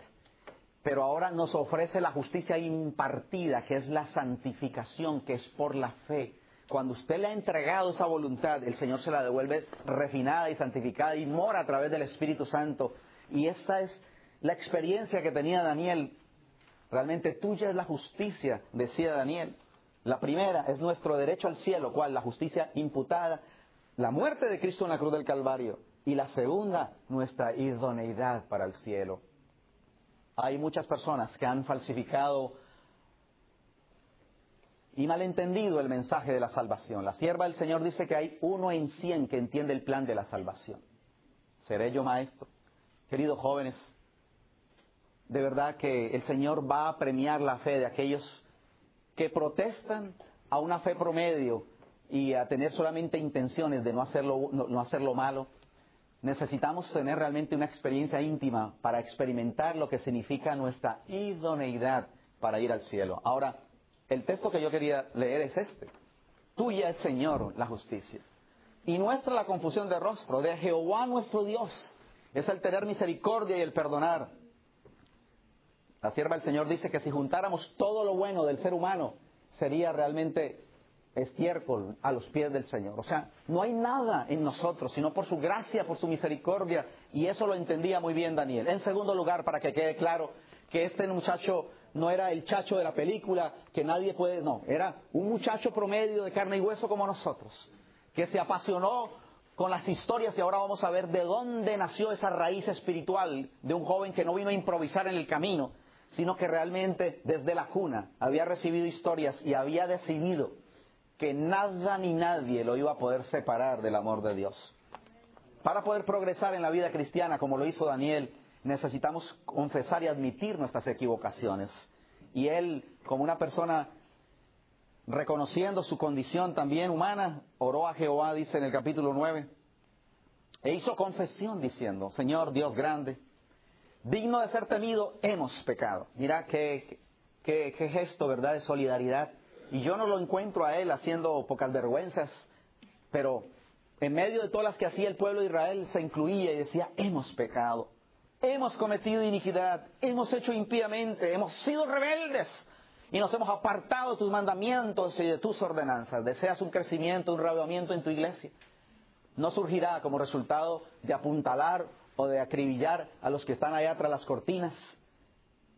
Pero ahora nos ofrece la justicia impartida, que es la santificación, que es por la fe. Cuando usted le ha entregado esa voluntad, el Señor se la devuelve refinada y santificada y mora a través del Espíritu Santo. Y esta es la experiencia que tenía Daniel. Realmente tuya es la justicia, decía Daniel. La primera es nuestro derecho al cielo, ¿cuál? La justicia imputada, la muerte de Cristo en la cruz del Calvario. Y la segunda, nuestra idoneidad para el cielo. Hay muchas personas que han falsificado y malentendido el mensaje de la salvación. La sierva del Señor dice que hay 1 en 100 que entiende el plan de la salvación. ¿Seré yo maestro? Queridos jóvenes, de verdad que el Señor va a premiar la fe de aquellos que protestan a una fe promedio y a tener solamente intenciones de no hacerlo malo. Necesitamos tener realmente una experiencia íntima para experimentar lo que significa nuestra idoneidad para ir al cielo. Ahora, el texto que yo quería leer es este. Tuya es, Señor, la justicia. Y nuestra la confusión de rostro. De Jehová nuestro Dios es el tener misericordia y el perdonar. La sierva del Señor dice que si juntáramos todo lo bueno del ser humano, sería realmente estiércol a los pies del Señor. O sea, no hay nada en nosotros, sino por su gracia, por su misericordia. Y eso lo entendía muy bien Daniel. En segundo lugar, para que quede claro que este muchacho no era el chacho de la película, que nadie puede... No, era un muchacho promedio de carne y hueso como nosotros, que se apasionó con las historias, y ahora vamos a ver de dónde nació esa raíz espiritual de un joven que no vino a improvisar en el camino, sino que realmente desde la cuna había recibido historias y había decidido que nada ni nadie lo iba a poder separar del amor de Dios. Para poder progresar en la vida cristiana, como lo hizo Daniel, necesitamos confesar y admitir nuestras equivocaciones. Y él, como una persona reconociendo su condición también humana, oró a Jehová, dice en el capítulo 9, e hizo confesión diciendo: Señor Dios grande, digno de ser temido, hemos pecado. Mira qué gesto, ¿verdad?, de solidaridad. Y yo no lo encuentro a él haciendo pocas vergüenzas, pero en medio de todas las que hacía el pueblo de Israel se incluía y decía: hemos pecado, hemos cometido iniquidad, hemos hecho impíamente, hemos sido rebeldes y nos hemos apartado de tus mandamientos y de tus ordenanzas. ¿Deseas un crecimiento, un reavivamiento en tu iglesia? No surgirá como resultado de apuntalar o de acribillar a los que están allá tras las cortinas.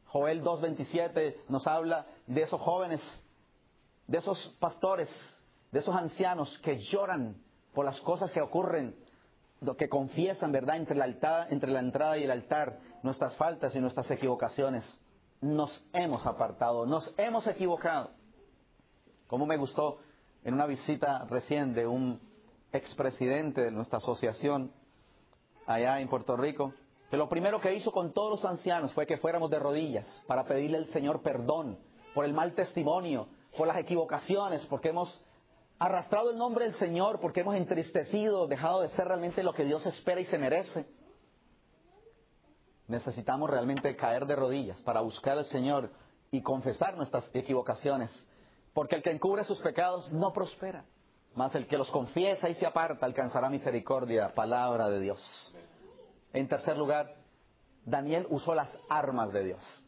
Joel 2:27 nos habla de esos jóvenes, de esos pastores, de esos ancianos que lloran por las cosas que ocurren, que confiesan, ¿verdad?, entre la entrada y el altar, nuestras faltas y nuestras equivocaciones. Nos hemos apartado, nos hemos equivocado. Como me gustó en una visita recién de un expresidente de nuestra asociación allá en Puerto Rico, que lo primero que hizo con todos los ancianos fue que fuéramos de rodillas para pedirle al Señor perdón por el mal testimonio, por las equivocaciones, porque hemos arrastrado el nombre del Señor, porque hemos entristecido, dejado de ser realmente lo que Dios espera y se merece. Necesitamos realmente caer de rodillas para buscar al Señor y confesar nuestras equivocaciones, porque el que encubre sus pecados no prospera. mas el que los confiesa y se aparta alcanzará misericordia. Palabra de Dios. En tercer lugar, Daniel usó las armas de Dios.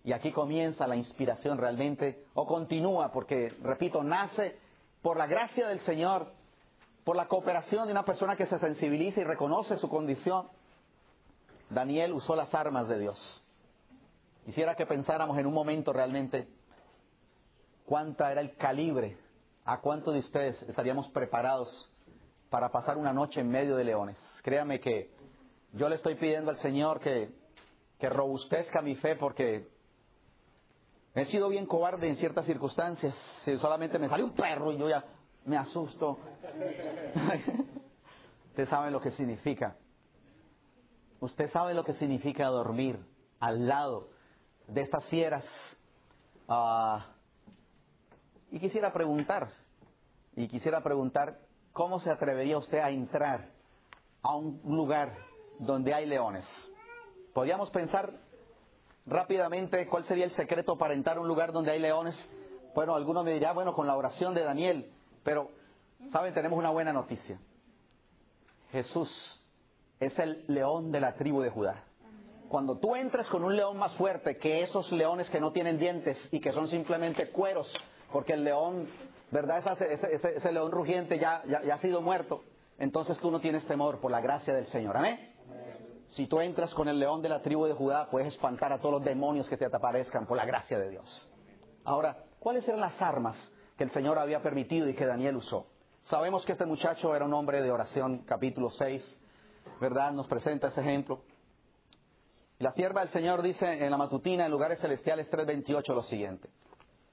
Y aquí comienza la inspiración realmente, o continúa, porque, repito, nace por la gracia del Señor, por la cooperación de una persona que se sensibiliza y reconoce su condición. Daniel usó las armas de Dios. Quisiera que pensáramos en un momento realmente cuánta era el calibre, a cuántos de ustedes estaríamos preparados para pasar una noche en medio de leones. Créame que yo le estoy pidiendo al Señor que robustezca mi fe, porque he sido bien cobarde en ciertas circunstancias. Si solamente me sale un perro y yo ya me asusto. Usted sabe lo que significa. Usted sabe lo que significa dormir al lado de estas fieras. Y quisiera preguntar, ¿cómo se atrevería usted a entrar a un lugar donde hay leones? Podríamos pensar rápidamente cuál sería el secreto para entrar a un lugar donde hay leones. Bueno, algunos me dirán, bueno, con la oración de Daniel. Pero, ¿saben? Tenemos una buena noticia. Jesús es el león de la tribu de Judá. Cuando tú entres con un león más fuerte que esos leones que no tienen dientes y que son simplemente cueros, porque el león, ¿verdad? Ese león rugiente ya ha sido muerto. Entonces tú no tienes temor por la gracia del Señor. ¿Amén? Si tú entras con el león de la tribu de Judá, puedes espantar a todos los demonios que te aparezcan por la gracia de Dios. Ahora, ¿cuáles eran las armas que el Señor había permitido y que Daniel usó? Sabemos que este muchacho era un hombre de oración, capítulo 6, ¿verdad? Nos presenta ese ejemplo. Y la sierva del Señor dice en la matutina, en Lugares Celestiales 3:28, lo siguiente: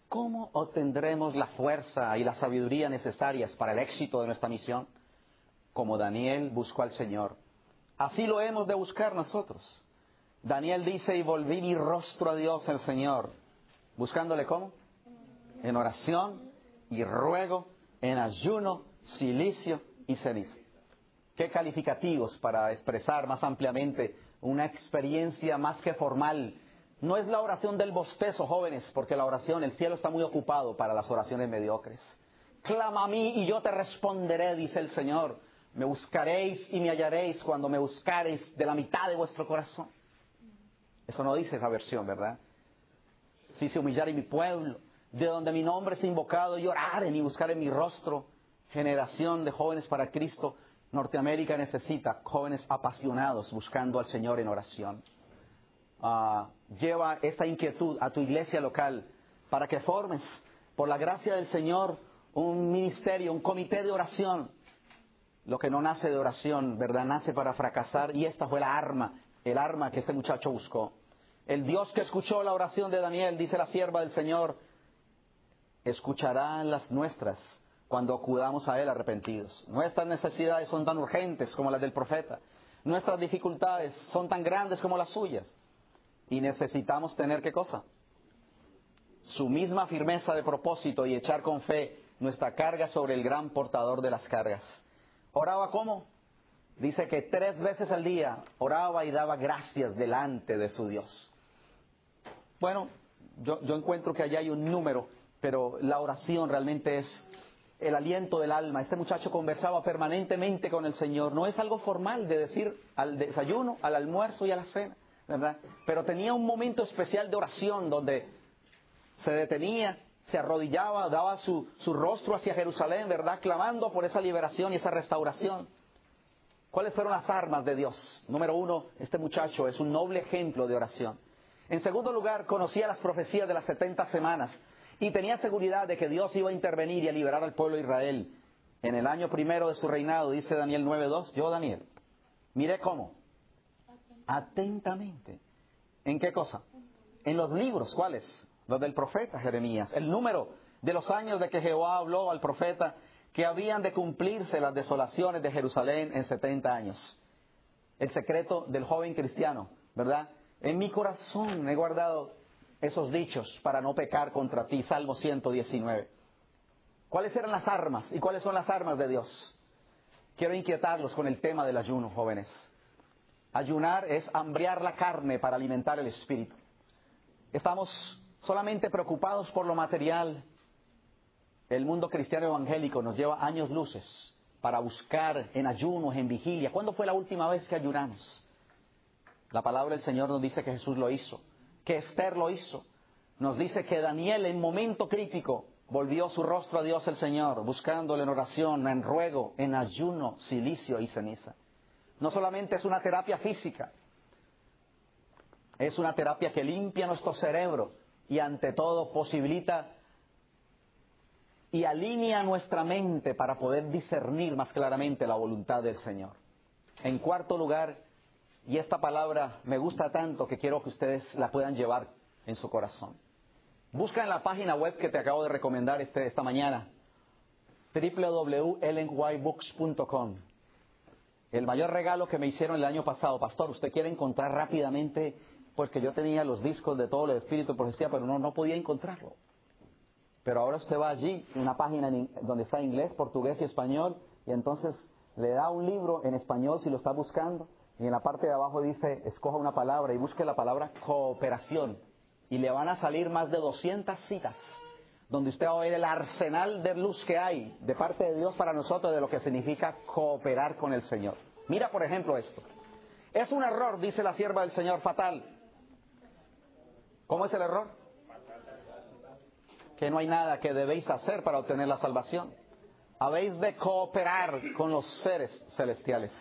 ¿cómo obtendremos la fuerza y la sabiduría necesarias para el éxito de nuestra misión? Como Daniel buscó al Señor, así lo hemos de buscar nosotros. Daniel dice, y volví mi rostro a Dios el Señor. ¿Buscándole cómo? En oración y ruego, en ayuno, cilicio y ceniza. ¿Qué calificativos para expresar más ampliamente una experiencia más que formal? No es la oración del bostezo, jóvenes, porque la oración, el cielo está muy ocupado para las oraciones mediocres. Clama a mí y yo te responderé, dice el Señor. Me buscaréis y me hallaréis cuando me buscaréis de la mitad de vuestro corazón. Eso no dice esa versión, ¿verdad? Si se humillare mi pueblo, de donde mi nombre es invocado, y oraren y buscaren mi rostro. Generación de jóvenes para Cristo. Norteamérica necesita jóvenes apasionados buscando al Señor en oración. Lleva esta inquietud a tu iglesia local para que formes, por la gracia del Señor, un ministerio, un comité de oración. Lo que no nace de oración, ¿verdad? Nace para fracasar, y esta fue el arma que este muchacho buscó. El Dios que escuchó la oración de Daniel, dice la sierva del Señor, escuchará las nuestras cuando acudamos a Él arrepentidos. Nuestras necesidades son tan urgentes como las del profeta. Nuestras dificultades son tan grandes como las suyas. Y necesitamos tener, ¿qué cosa? Su misma firmeza de propósito y echar con fe nuestra carga sobre el gran portador de las cargas. ¿Oraba cómo? Dice que 3 veces al día oraba y daba gracias delante de su Dios. Bueno, yo encuentro que allá hay un número, pero la oración realmente es el aliento del alma. Este muchacho conversaba permanentemente con el Señor. No es algo formal de decir al desayuno, al almuerzo y a la cena, ¿verdad? Pero tenía un momento especial de oración donde se detenía, se arrodillaba, daba su rostro hacia Jerusalén, ¿verdad? Clamando por esa liberación y esa restauración. ¿Cuáles fueron las armas de Dios? Número 1, este muchacho es un noble ejemplo de oración. En segundo lugar, conocía las profecías de las 70 semanas y tenía seguridad de que Dios iba a intervenir y a liberar al pueblo de Israel. En el año primero de su reinado, dice Daniel 9:2, yo, Daniel, miré cómo. Atentamente. ¿En qué cosa? En los libros, ¿cuáles? Los del profeta Jeremías. El número de los años de que Jehová habló al profeta que habían de cumplirse las desolaciones de Jerusalén en 70 años. El secreto del joven cristiano, ¿verdad? En mi corazón he guardado esos dichos para no pecar contra ti. Salmo 119. ¿Cuáles eran las armas y cuáles son las armas de Dios? Quiero inquietarlos con el tema del ayuno, jóvenes. Ayunar es hambriar la carne para alimentar el espíritu. Estamos solamente preocupados por lo material. El mundo cristiano evangélico nos lleva años luces para buscar en ayunos, en vigilia. ¿Cuándo fue la última vez que ayunamos? La palabra del Señor nos dice que Jesús lo hizo, que Esther lo hizo. Nos dice que Daniel en momento crítico volvió su rostro a Dios el Señor, buscándole en oración, en ruego, en ayuno, cilicio y ceniza. No solamente es una terapia física, es una terapia que limpia nuestro cerebro y ante todo posibilita y alinea nuestra mente para poder discernir más claramente la voluntad del Señor. En cuarto lugar, y esta palabra me gusta tanto que quiero que ustedes la puedan llevar en su corazón. Busca en la página web que te acabo de recomendar esta mañana, www.ellenwhitebooks.com. El mayor regalo que me hicieron el año pasado, pastor, usted quiere encontrar rápidamente, pues que yo tenía los discos de todo el Espíritu de Profecía, pero no podía encontrarlo. Pero ahora usted va allí, en una página donde está inglés, portugués y español, y entonces le da un libro en español si lo está buscando, y en la parte de abajo dice, escoja una palabra y busque la palabra cooperación. Y le van a salir más de 200 citas, donde usted va a ver el arsenal de luz que hay de parte de Dios para nosotros de lo que significa cooperar con el Señor. Mira, por ejemplo, esto. Es un error, dice la sierva del Señor, fatal. ¿Cómo es el error? Que no hay nada que debéis hacer para obtener la salvación. Habéis de cooperar con los seres celestiales.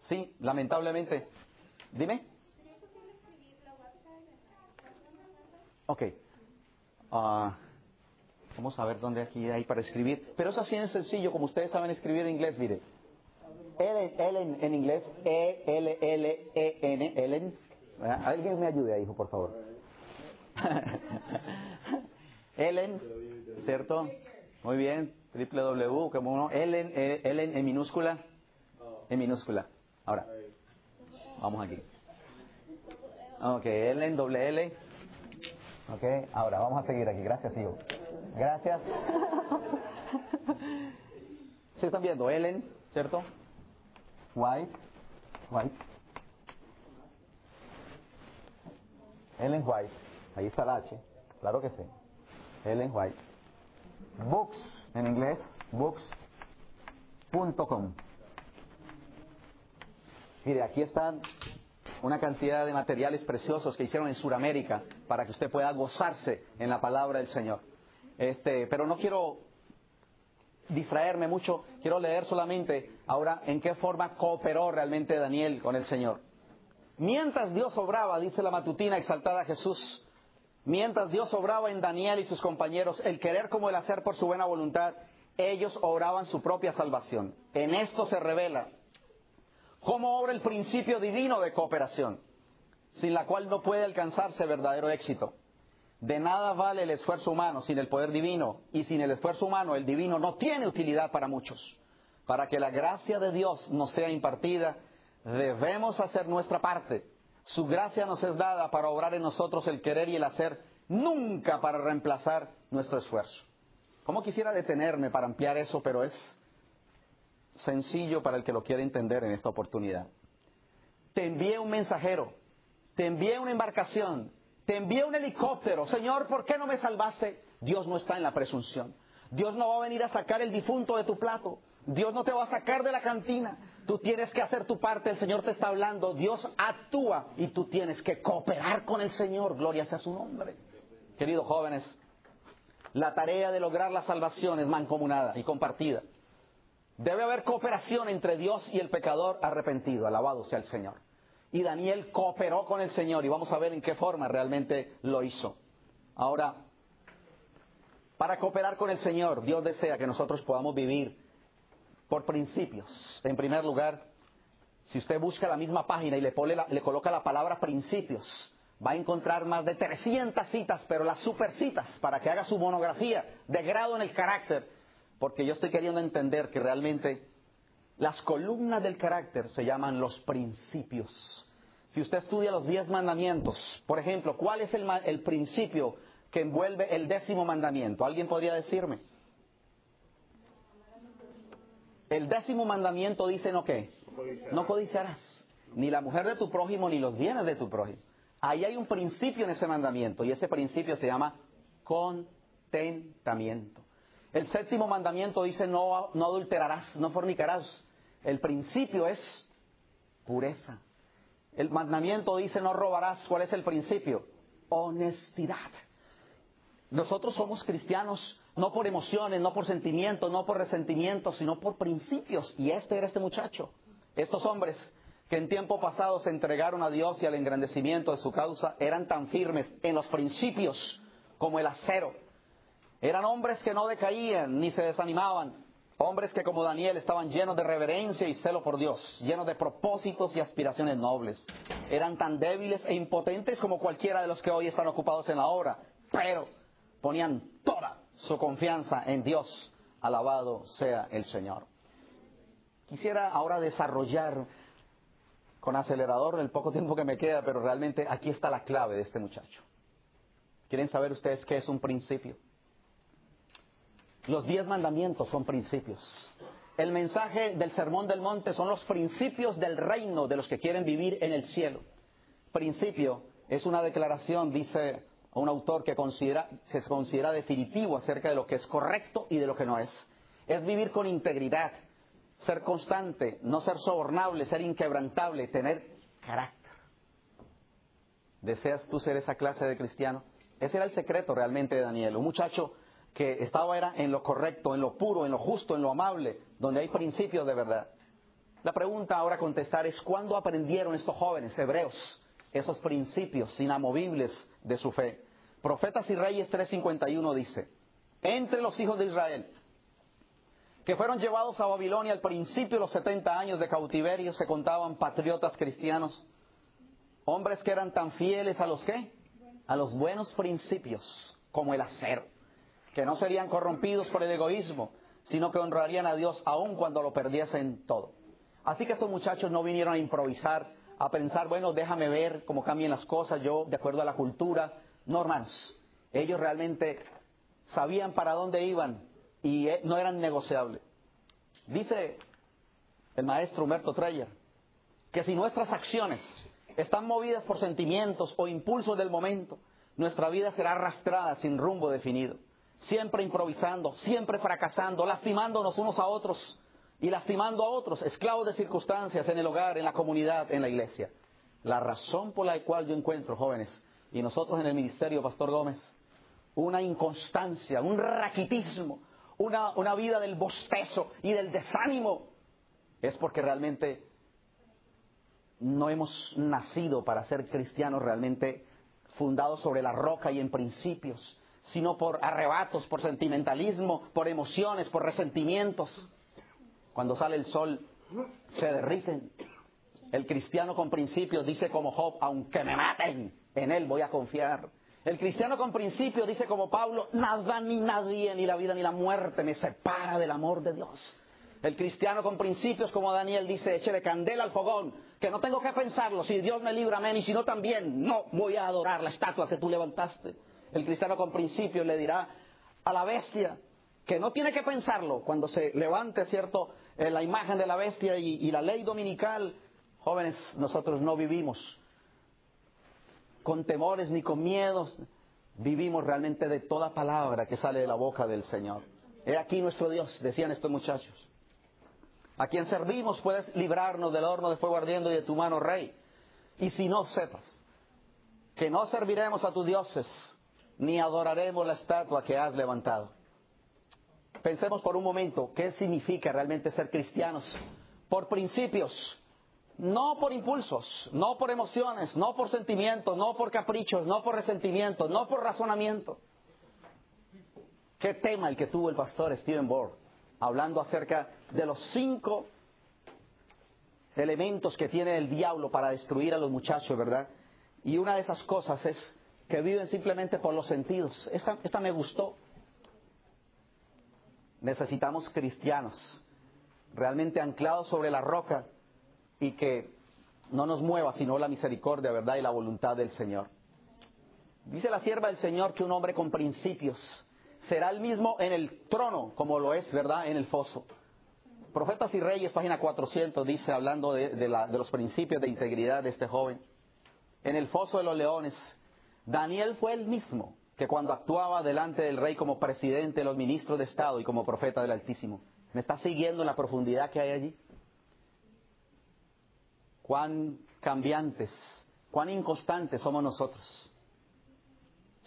Sí, lamentablemente. Dime. Ok. Vamos a ver dónde aquí hay para escribir. Pero es así en sencillo, como ustedes saben escribir en inglés, mire. Ellen en inglés, E-L-L-E-N, Ellen. Alguien me ayude ahí, hijo, por favor. Ellen, ¿cierto? Muy bien. www, como uno. Ellen en minúscula. En minúscula. Ahora, vamos aquí. Ok, Ellen, doble L. Ok, ahora vamos a seguir aquí. Gracias, hijo. Gracias. ¿Sí están viendo? Ellen, ¿cierto? White. Ellen White. Ahí está la H. Claro que sí. Ellen White. Books, en inglés, books.com. Mire, aquí están una cantidad de materiales preciosos que hicieron en Sudamérica para que usted pueda gozarse en la palabra del Señor. Pero no quiero distraerme mucho, quiero leer solamente ahora en qué forma cooperó realmente Daniel con el Señor. Mientras Dios obraba, dice la matutina exaltada a Jesús, mientras Dios obraba en Daniel y sus compañeros, el querer como el hacer por su buena voluntad, ellos obraban su propia salvación. En esto se revela cómo obra el principio divino de cooperación, sin la cual no puede alcanzarse verdadero éxito. De nada vale el esfuerzo humano sin el poder divino, y sin el esfuerzo humano el divino no tiene utilidad para muchos. Para que la gracia de Dios nos sea impartida, debemos hacer nuestra parte. Su gracia nos es dada para obrar en nosotros el querer y el hacer, nunca para reemplazar nuestro esfuerzo. Como quisiera detenerme para ampliar eso, pero es sencillo para el que lo quiera entender en esta oportunidad. Te envié un mensajero, te envié una embarcación, te envié un helicóptero. Señor, ¿por qué no me salvaste? Dios no está en la presunción. Dios no va a venir a sacar el difunto de tu plato. Dios no te va a sacar de la cantina. Tú tienes que hacer tu parte. El Señor te está hablando. Dios actúa y tú tienes que cooperar con el Señor. Gloria sea su nombre. Queridos jóvenes, la tarea de lograr la salvación es mancomunada y compartida. Debe haber cooperación entre Dios y el pecador arrepentido. Alabado sea el Señor. Y Daniel cooperó con el Señor y vamos a ver en qué forma realmente lo hizo. Ahora, para cooperar con el Señor, Dios desea que nosotros podamos vivir por principios. En primer lugar, si usted busca la misma página y le coloca la palabra principios, va a encontrar más de 300 citas, pero las supercitas, para que haga su monografía de grado en el carácter, porque yo estoy queriendo entender que realmente las columnas del carácter se llaman los principios. Si usted estudia los 10 mandamientos, por ejemplo, ¿cuál es el principio que envuelve el 10º mandamiento? ¿Alguien podría decirme? El 10º mandamiento dice ¿no qué? No codiciarás ni la mujer de tu prójimo ni los bienes de tu prójimo. Ahí hay un principio en ese mandamiento y ese principio se llama contentamiento. El séptimo mandamiento dice no adulterarás, no fornicarás. El principio es pureza. El mandamiento dice no robarás. ¿Cuál es el principio? Honestidad. Nosotros somos cristianos no por emociones, no por sentimientos, no por resentimientos, sino por principios. Y este era este muchacho. Estos hombres que en tiempo pasado se entregaron a Dios y al engrandecimiento de su causa, eran tan firmes en los principios como el acero. Eran hombres que no decaían ni se desanimaban. Hombres que como Daniel estaban llenos de reverencia y celo por Dios, llenos de propósitos y aspiraciones nobles. Eran tan débiles e impotentes como cualquiera de los que hoy están ocupados en la obra, pero ponían toda su confianza en Dios. Alabado sea el Señor. Quisiera ahora desarrollar con acelerador el poco tiempo que me queda, pero realmente aquí está la clave de este muchacho. ¿Quieren saber ustedes qué es un principio? Los 10 mandamientos son principios. El mensaje del Sermón del Monte son los principios del reino de los que quieren vivir en el cielo. Principio es una declaración, dice un autor, que se considera definitivo acerca de lo que es correcto y de lo que no es. Es vivir con integridad, ser constante, no ser sobornable, ser inquebrantable, tener carácter. ¿Deseas tú ser esa clase de cristiano? Ese era el secreto realmente de Daniel, un muchacho que era en lo correcto, en lo puro, en lo justo, en lo amable, donde hay principios de verdad. La pregunta ahora a contestar es: ¿cuándo aprendieron estos jóvenes hebreos esos principios inamovibles de su fe? Profetas y Reyes 3:51 dice: entre los hijos de Israel que fueron llevados a Babilonia al principio de los 70 años de cautiverio, se contaban patriotas cristianos, hombres que eran tan fieles a los ¿qué? A los buenos principios como el acero, que no serían corrompidos por el egoísmo, sino que honrarían a Dios aun cuando lo perdiesen todo. Así que estos muchachos no vinieron a improvisar, a pensar, bueno, déjame ver cómo cambian las cosas, yo de acuerdo a la cultura. No, hermanos, ellos realmente sabían para dónde iban y no eran negociables. Dice el maestro Humberto Treyer que si nuestras acciones están movidas por sentimientos o impulsos del momento, nuestra vida será arrastrada sin rumbo definido, siempre improvisando, siempre fracasando, lastimándonos unos a otros y lastimando a otros, esclavos de circunstancias en el hogar, en la comunidad, en la iglesia. La razón por la cual yo encuentro, jóvenes, y nosotros en el ministerio, Pastor Gómez, una inconstancia, un raquitismo, una vida del bostezo y del desánimo, es porque realmente no hemos nacido para ser cristianos realmente fundados sobre la roca y en principios, sino por arrebatos, por sentimentalismo, por emociones, por resentimientos. Cuando sale el sol, se derriten. El cristiano con principios dice como Job: aunque me maten, en él voy a confiar. El cristiano con principios dice como Pablo: nada ni nadie, ni la vida ni la muerte me separa del amor de Dios. El cristiano con principios como Daniel dice: échele candela al fogón, que no tengo que pensarlo, si Dios me libra, amén, y si no también, no voy a adorar la estatua que tú levantaste. El cristiano con principios le dirá a la bestia que no tiene que pensarlo cuando se levante, ¿cierto?, la imagen de la bestia y la ley dominical. Jóvenes, nosotros no vivimos con temores ni con miedos, vivimos realmente de toda palabra que sale de la boca del Señor. He aquí nuestro Dios, decían estos muchachos. A quien servimos puedes librarnos del horno de fuego ardiendo y de tu mano, Rey. Y si no sepas que no serviremos a tus dioses, ni adoraremos la estatua que has levantado. Pensemos por un momento qué significa realmente ser cristianos por principios, no por impulsos, no por emociones, no por sentimientos, no por caprichos, no por resentimientos, no por razonamiento. Qué tema el que tuvo el pastor Stephen Bohr, hablando acerca de los 5 elementos que tiene el diablo para destruir a los muchachos, ¿verdad? Y una de esas cosas es que viven simplemente por los sentidos. Esta me gustó. Necesitamos cristianos realmente anclados sobre la roca y que no nos mueva sino la misericordia, ¿verdad?, y la voluntad del Señor. Dice la sierva del Señor que un hombre con principios será el mismo en el trono como lo es, ¿verdad?, en el foso. Profetas y Reyes, página 400, dice, hablando de los principios de integridad de este joven: en el foso de los leones, Daniel fue el mismo que cuando actuaba delante del rey como presidente de los ministros de Estado y como profeta del Altísimo. ¿Me está siguiendo en la profundidad que hay allí? Cuán cambiantes, cuán inconstantes somos nosotros.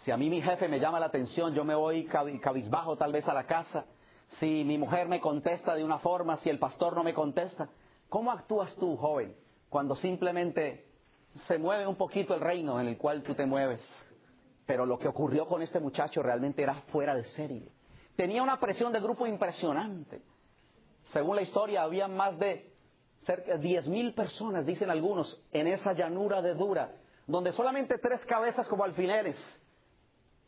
Si a mí mi jefe me llama la atención, yo me voy cabizbajo tal vez a la casa. Si mi mujer me contesta de una forma, si el pastor no me contesta. ¿Cómo actúas tú, joven, cuando simplemente se mueve un poquito el reino en el cual tú te mueves? Pero lo que ocurrió con este muchacho realmente era fuera de serie. Tenía una presión de grupo impresionante. Según la historia, había más de cerca de 10,000 personas, dicen algunos, en esa llanura de Dura, donde solamente 3 cabezas como alfileres,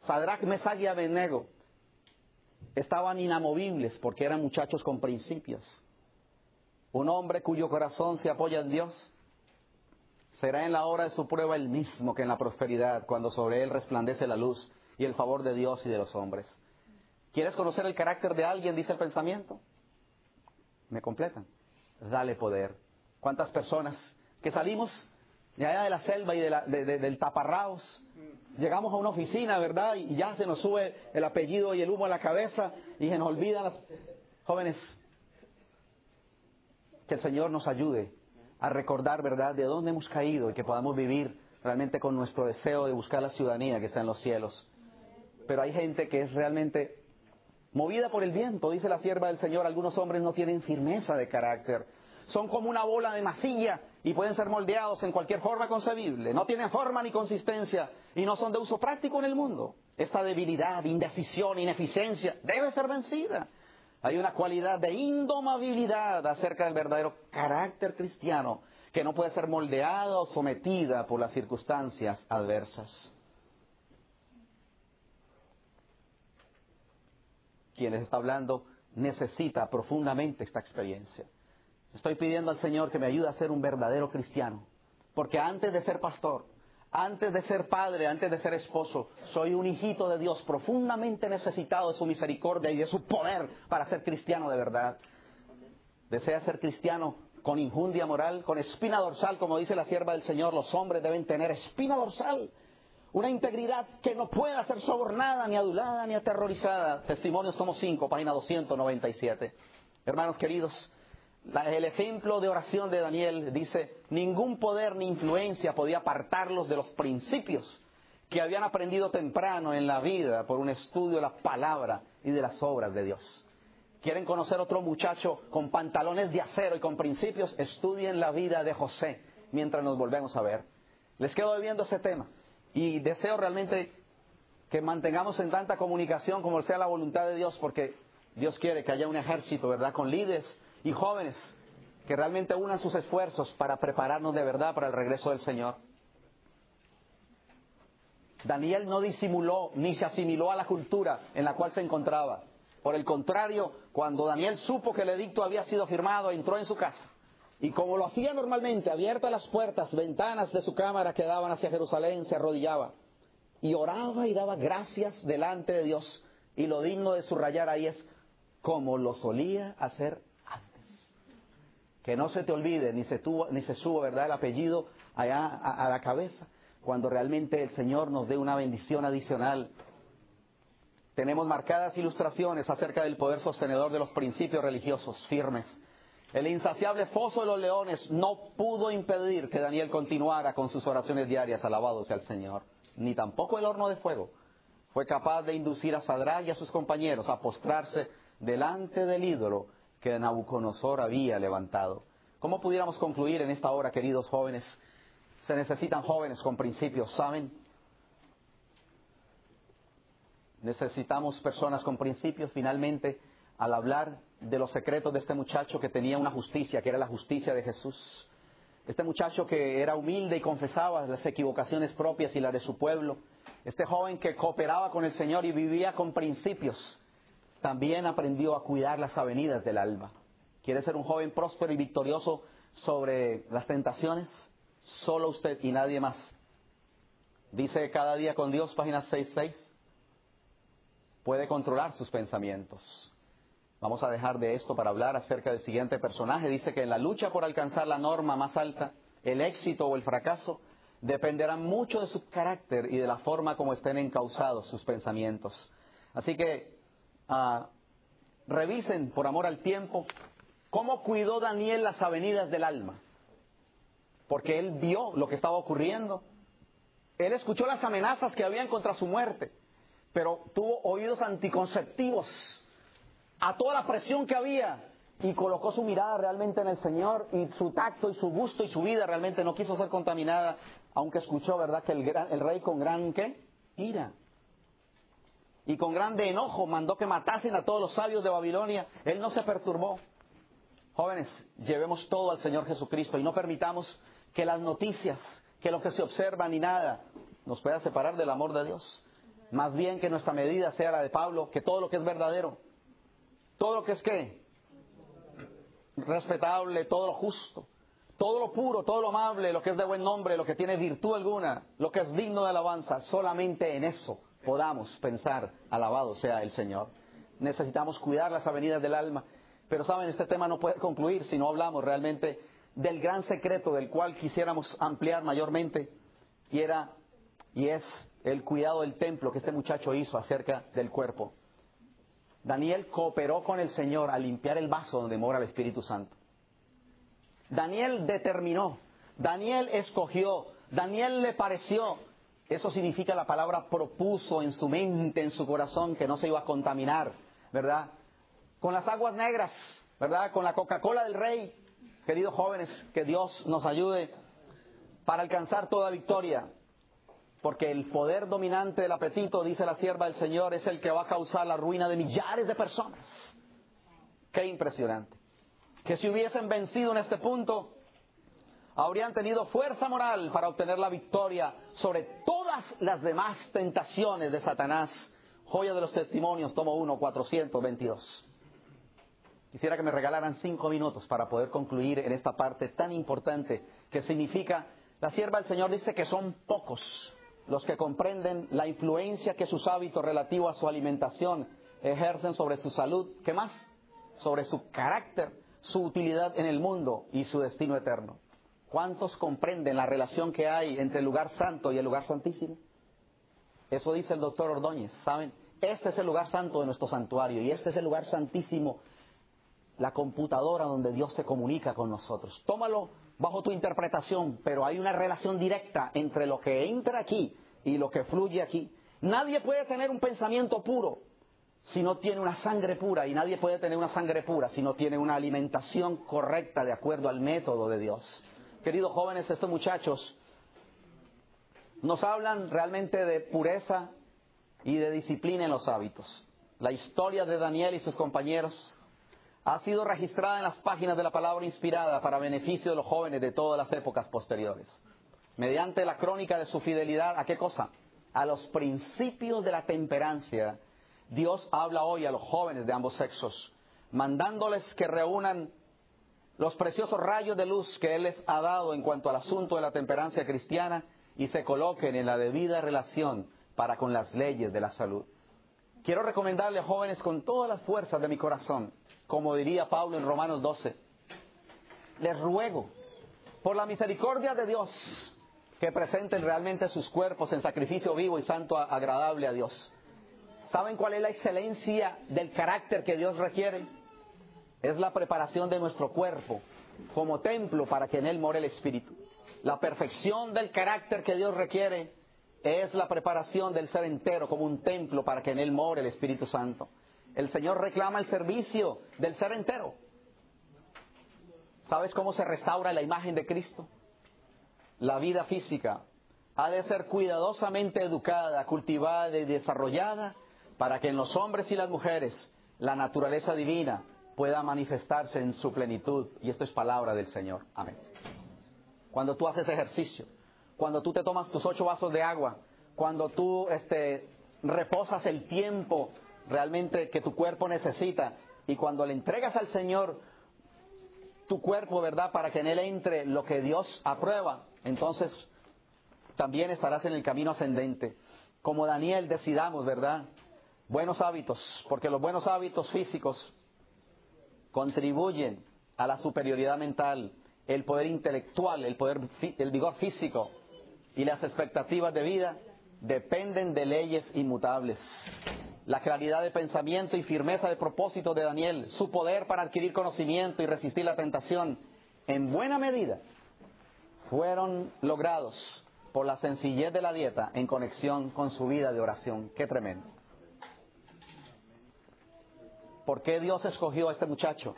Sadrach, Mesach y Abednego, estaban inamovibles porque eran muchachos con principios. Un hombre cuyo corazón se apoya en Dios será en la hora de su prueba el mismo que en la prosperidad, cuando sobre él resplandece la luz y el favor de Dios y de los hombres. ¿Quieres conocer el carácter de alguien? Dice el pensamiento. ¿Me completan? Dale poder. ¿Cuántas personas que salimos de allá de la selva y del taparrabos, llegamos a una oficina, ¿verdad? Y ya se nos sube el apellido y el humo a la cabeza y se nos olvidan las... Jóvenes, que el Señor nos ayude a recordar, ¿verdad?, de dónde hemos caído y que podamos vivir realmente con nuestro deseo de buscar la ciudadanía que está en los cielos. Pero hay gente que es realmente movida por el viento, dice la sierva del Señor. Algunos hombres no tienen firmeza de carácter. Son como una bola de masilla y pueden ser moldeados en cualquier forma concebible. No tienen forma ni consistencia y no son de uso práctico en el mundo. Esta debilidad, indecisión, ineficiencia debe ser vencida. Hay una cualidad de indomabilidad acerca del verdadero carácter cristiano que no puede ser moldeada o sometida por las circunstancias adversas. Quien les está hablando necesita profundamente esta experiencia. Estoy pidiendo al Señor que me ayude a ser un verdadero cristiano, porque antes de ser pastor, antes de ser padre, antes de ser esposo, soy un hijito de Dios profundamente necesitado de su misericordia y de su poder para ser cristiano de verdad. ¿Desea ser cristiano con injundia moral, con espina dorsal, como dice la sierva del Señor? Los hombres deben tener espina dorsal, una integridad que no pueda ser sobornada, ni adulada, ni aterrorizada. Testimonios tomo 5, página 297. Hermanos queridos, el ejemplo de oración de Daniel dice: ningún poder ni influencia podía apartarlos de los principios que habían aprendido temprano en la vida por un estudio de la palabra y de las obras de Dios. ¿Quieren conocer otro muchacho con pantalones de acero y con principios? Estudien la vida de José mientras nos volvemos a ver. Les quedo debiendo ese tema y deseo realmente que mantengamos en tanta comunicación como sea la voluntad de Dios, porque Dios quiere que haya un ejército, ¿verdad?, con líderes y jóvenes que realmente unan sus esfuerzos para prepararnos de verdad para el regreso del Señor. Daniel no disimuló ni se asimiló a la cultura en la cual se encontraba. Por el contrario, cuando Daniel supo que el edicto había sido firmado, entró en su casa y, como lo hacía normalmente, abiertas las puertas, ventanas de su cámara que daban hacia Jerusalén, se arrodillaba y oraba y daba gracias delante de Dios. Y lo digno de subrayar ahí es como lo solía hacer antes. Que no se te olvide ni se suba, ¿verdad?, el apellido allá a la cabeza, cuando realmente el Señor nos dé una bendición adicional. Tenemos marcadas ilustraciones acerca del poder sostenedor de los principios religiosos firmes. El insaciable foso de los leones no pudo impedir que Daniel continuara con sus oraciones diarias, alabado sea el Señor. Ni tampoco el horno de fuego fue capaz de inducir a Sadrach y a sus compañeros a postrarse delante del ídolo que Nabucodonosor había levantado. ¿Cómo pudiéramos concluir en esta hora, queridos jóvenes? Se necesitan jóvenes con principios, ¿saben? Necesitamos personas con principios. Finalmente, al hablar de los secretos de este muchacho que tenía una justicia, que era la justicia de Jesús. Este muchacho que era humilde y confesaba las equivocaciones propias y las de su pueblo. Este joven que cooperaba con el Señor y vivía con principios. También aprendió a cuidar las avenidas del alma. ¿Quiere ser un joven próspero y victorioso sobre las tentaciones? Solo usted y nadie más. Dice Cada Día con Dios, página 66. Puede controlar sus pensamientos. Vamos a dejar de esto para hablar acerca del siguiente personaje. Dice que en la lucha por alcanzar la norma más alta, el éxito o el fracaso, dependerá mucho de su carácter y de la forma como estén encausados sus pensamientos. Así que revisen, por amor al tiempo, cómo cuidó Daniel las avenidas del alma. Porque él vio lo que estaba ocurriendo. Él escuchó las amenazas que habían contra su muerte, pero tuvo oídos anticonceptivos a toda la presión que había y colocó su mirada realmente en el Señor, y su tacto y su gusto y su vida realmente no quiso ser contaminada, aunque escuchó, ¿verdad?, que el rey con gran, ¿qué?, ira y con grande enojo mandó que matasen a todos los sabios de Babilonia. Él no se perturbó. Jóvenes, llevemos todo al Señor Jesucristo y no permitamos que las noticias, que lo que se observa ni nada nos pueda separar del amor de Dios. Más bien que nuestra medida sea la de Pablo, que todo lo que es verdadero, todo lo que es ¿qué?, respetable, todo lo justo, todo lo puro, todo lo amable, lo que es de buen nombre, lo que tiene virtud alguna, lo que es digno de alabanza, solamente en eso podamos pensar, alabado sea el Señor. Necesitamos cuidar las avenidas del alma. Pero saben, este tema no puede concluir si no hablamos realmente del gran secreto del cual quisiéramos ampliar mayormente, y es el cuidado del templo que este muchacho hizo acerca del cuerpo. Daniel cooperó con el Señor a limpiar el vaso donde mora el Espíritu Santo. Daniel determinó, Daniel escogió, Daniel le pareció. Eso significa la palabra propuso en su mente, en su corazón, que no se iba a contaminar, ¿verdad?, con las aguas negras, ¿verdad?, con la Coca-Cola del Rey. Queridos jóvenes, que Dios nos ayude para alcanzar toda victoria. Porque el poder dominante del apetito, dice la sierva del Señor, es el que va a causar la ruina de millares de personas. ¡Qué impresionante! Que si hubiesen vencido en este punto, habrían tenido fuerza moral para obtener la victoria sobre todas las demás tentaciones de Satanás. Joya de los Testimonios, tomo 1, 422. Quisiera que me regalaran 5 minutos para poder concluir en esta parte tan importante que significa, la sierva del Señor dice que son pocos los que comprenden la influencia que sus hábitos relativos a su alimentación ejercen sobre su salud. ¿Qué más? Sobre su carácter, su utilidad en el mundo y su destino eterno. ¿Cuántos comprenden la relación que hay entre el lugar santo y el lugar santísimo? Eso dice el doctor Ordóñez, ¿saben? Este es el lugar santo de nuestro santuario y este es el lugar santísimo, la computadora donde Dios se comunica con nosotros. Tómalo bajo tu interpretación, pero hay una relación directa entre lo que entra aquí y lo que fluye aquí. Nadie puede tener un pensamiento puro si no tiene una sangre pura, y nadie puede tener una sangre pura si no tiene una alimentación correcta de acuerdo al método de Dios. Queridos jóvenes, estos muchachos nos hablan realmente de pureza y de disciplina en los hábitos. La historia de Daniel y sus compañeros ha sido registrada en las páginas de la palabra inspirada para beneficio de los jóvenes de todas las épocas posteriores. Mediante la crónica de su fidelidad, ¿a qué cosa? A los principios de la temperancia. Dios habla hoy a los jóvenes de ambos sexos, mandándoles que reúnan los preciosos rayos de luz que Él les ha dado en cuanto al asunto de la temperancia cristiana y se coloquen en la debida relación para con las leyes de la salud. Quiero recomendarle, jóvenes, con todas las fuerzas de mi corazón, como diría Pablo en Romanos 12, les ruego, por la misericordia de Dios, que presenten realmente sus cuerpos en sacrificio vivo y santo agradable a Dios. ¿Saben cuál es la excelencia del carácter que Dios requiere? Es la preparación de nuestro cuerpo como templo para que en él more el Espíritu. La perfección del carácter que Dios requiere es la preparación del ser entero como un templo para que en él more el Espíritu Santo. El Señor reclama el servicio del ser entero. ¿Sabes cómo se restaura la imagen de Cristo? La vida física ha de ser cuidadosamente educada, cultivada y desarrollada para que en los hombres y las mujeres la naturaleza divina pueda manifestarse en su plenitud. Y esto es palabra del Señor. Amén. Cuando tú haces ejercicio, cuando tú te tomas tus 8 vasos de agua, cuando tú reposas el tiempo realmente que tu cuerpo necesita, y cuando le entregas al Señor tu cuerpo, ¿verdad?, para que en él entre lo que Dios aprueba, entonces también estarás en el camino ascendente. Como Daniel, decidamos, ¿verdad?, buenos hábitos, porque los buenos hábitos físicos contribuyen a la superioridad mental, el poder intelectual, el vigor físico, y las expectativas de vida dependen de leyes inmutables. La claridad de pensamiento y firmeza de propósito de Daniel, su poder para adquirir conocimiento y resistir la tentación, en buena medida, fueron logrados por la sencillez de la dieta en conexión con su vida de oración. ¡Qué tremendo! ¿Por qué Dios escogió a este muchacho?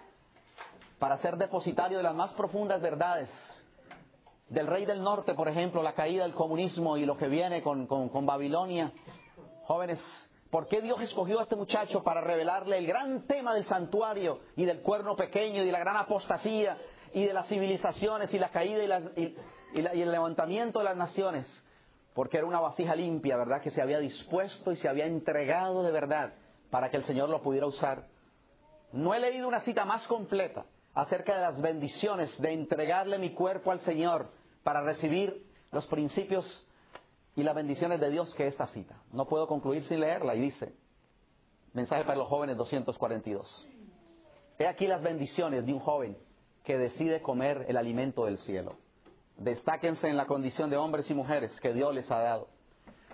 Para ser depositario de las más profundas verdades del rey del norte, por ejemplo, la caída del comunismo y lo que viene con Babilonia. Jóvenes, ¿por qué Dios escogió a este muchacho? Para revelarle el gran tema del santuario y del cuerno pequeño y de la gran apostasía y de las civilizaciones y la caída y el levantamiento de las naciones. Porque era una vasija limpia, ¿verdad? Que se había dispuesto y se había entregado de verdad para que el Señor lo pudiera usar. No he leído una cita más completa acerca de las bendiciones de entregarle mi cuerpo al Señor para recibir los principios y las bendiciones de Dios que esta cita. No puedo concluir sin leerla y dice, mensaje para los jóvenes 242. He aquí las bendiciones de un joven que decide comer el alimento del cielo. Destáquense en la condición de hombres y mujeres que Dios les ha dado.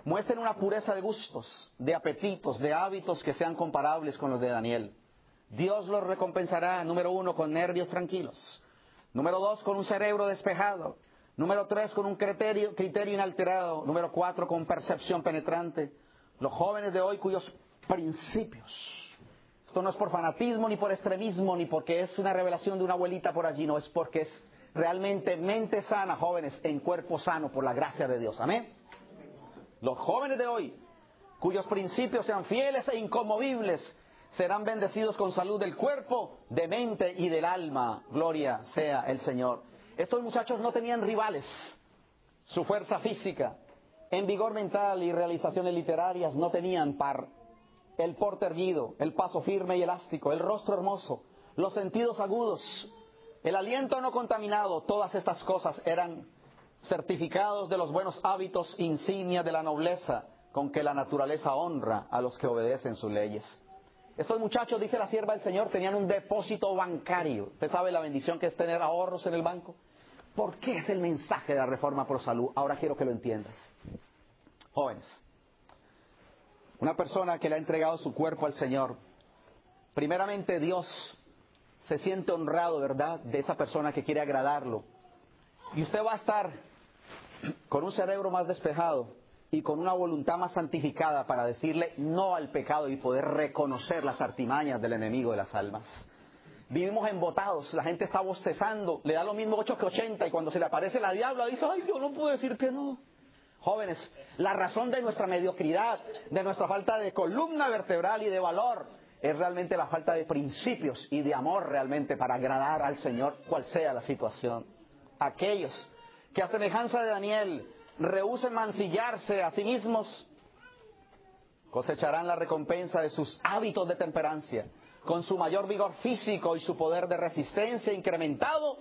Muestren una pureza de gustos, de apetitos, de hábitos que sean comparables con los de Daniel. Dios los recompensará, número 1, con nervios tranquilos. Número 2, con un cerebro despejado. Número 3, con un criterio inalterado. Número 4, con percepción penetrante. Los jóvenes de hoy cuyos principios, esto no es por fanatismo, ni por extremismo, ni porque es una revelación de una abuelita por allí, no, es porque es realmente mente sana, jóvenes, en cuerpo sano, por la gracia de Dios. Amén. Los jóvenes de hoy, cuyos principios sean fieles e inconmovibles, serán bendecidos con salud del cuerpo, de mente y del alma. Gloria sea el Señor. Estos muchachos no tenían rivales. Su fuerza física, en vigor mental y realizaciones literarias no tenían par. El porte erguido, el paso firme y elástico, el rostro hermoso, los sentidos agudos, el aliento no contaminado, todas estas cosas eran certificados de los buenos hábitos, insignia de la nobleza con que la naturaleza honra a los que obedecen sus leyes. Estos muchachos, dice la sierva del Señor, tenían un depósito bancario. ¿Usted sabe la bendición que es tener ahorros en el banco? ¿Por qué es el mensaje de la Reforma Pro Salud? Ahora quiero que lo entiendas. Jóvenes, una persona que le ha entregado su cuerpo al Señor, primeramente Dios se siente honrado, ¿verdad?, de esa persona que quiere agradarlo. Y usted va a estar con un cerebro más despejado y con una voluntad más santificada para decirle no al pecado y poder reconocer las artimañas del enemigo de las almas. Vivimos embotados, la gente está bostezando, le da lo mismo 8 que 80 y cuando se le aparece la diabla dice, ay, yo no puedo decir que no. Jóvenes, la razón de nuestra mediocridad, de nuestra falta de columna vertebral y de valor, es realmente la falta de principios y de amor realmente para agradar al Señor, cual sea la situación. Aquellos que a semejanza de Daniel rehúsen mancillarse a sí mismos, cosecharán la recompensa de sus hábitos de temperancia. Con su mayor vigor físico y su poder de resistencia incrementado,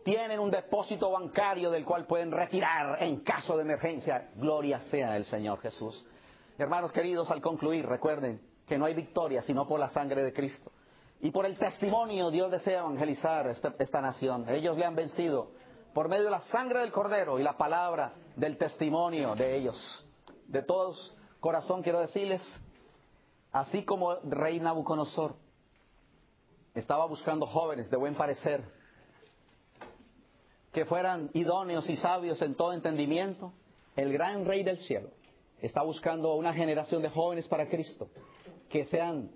tienen un depósito bancario del cual pueden retirar en caso de emergencia. Gloria sea el Señor Jesús. Hermanos queridos, al concluir, recuerden que no hay victoria sino por la sangre de Cristo. Y por el testimonio Dios desea evangelizar esta nación. Ellos le han vencido por medio de la sangre del Cordero y la palabra del testimonio de ellos. De todo corazón quiero decirles, así como el rey Nabucodonosor estaba buscando jóvenes de buen parecer, que fueran idóneos y sabios en todo entendimiento, el gran Rey del cielo está buscando una generación de jóvenes para Cristo, que sean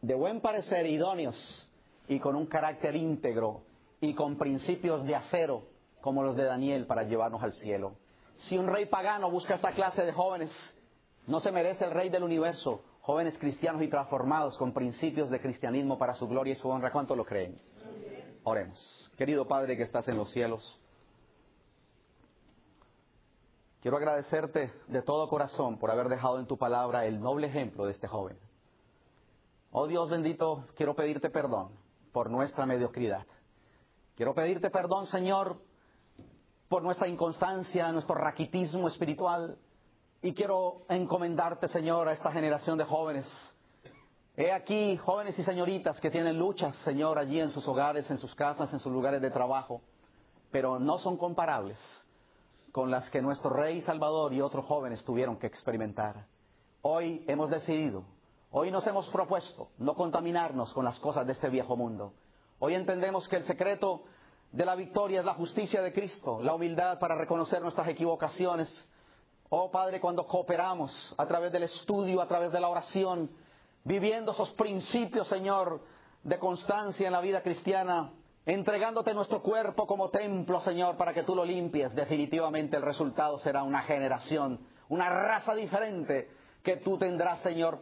de buen parecer, idóneos y con un carácter íntegro y con principios de acero como los de Daniel para llevarnos al cielo. Si un rey pagano busca esta clase de jóvenes, no se merece el Rey del universo jóvenes cristianos y transformados con principios de cristianismo para su gloria y su honra. ¿Cuánto lo creen? Oremos. Querido Padre que estás en los cielos, quiero agradecerte de todo corazón por haber dejado en tu palabra el noble ejemplo de este joven. Oh Dios bendito, quiero pedirte perdón por nuestra mediocridad. Quiero pedirte perdón, Señor, por nuestra inconstancia, nuestro raquitismo espiritual. Y quiero encomendarte, Señor, a esta generación de jóvenes. He aquí jóvenes y señoritas que tienen luchas, Señor, allí en sus hogares, en sus casas, en sus lugares de trabajo, pero no son comparables con las que nuestro Rey Salvador y otros jóvenes tuvieron que experimentar. Hoy hemos decidido, hoy nos hemos propuesto no contaminarnos con las cosas de este viejo mundo. Hoy entendemos que el secreto de la victoria es la justicia de Cristo, la humildad para reconocer nuestras equivocaciones. Oh Padre, cuando cooperamos a través del estudio, a través de la oración, viviendo esos principios, Señor, de constancia en la vida cristiana, entregándote nuestro cuerpo como templo, Señor, para que tú lo limpies, definitivamente el resultado será una generación, una raza diferente que tú tendrás, Señor,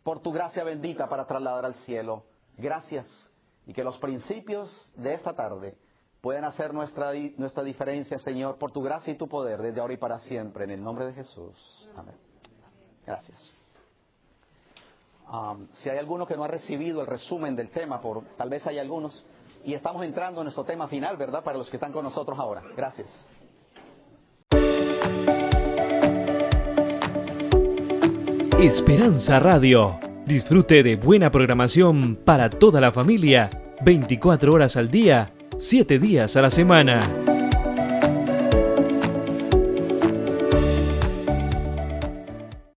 por tu gracia bendita para trasladar al cielo. Gracias, y que los principios de esta tarde pueden hacer nuestra diferencia, Señor, por tu gracia y tu poder, desde ahora y para siempre, en el nombre de Jesús. Amén. Gracias. Si hay alguno que no ha recibido el resumen del tema, tal vez hay algunos, y estamos entrando en nuestro tema final, ¿verdad?, para los que están con nosotros ahora. Gracias. Esperanza Radio. Disfrute de buena programación para toda la familia, 24 horas al día, 7 días a la semana.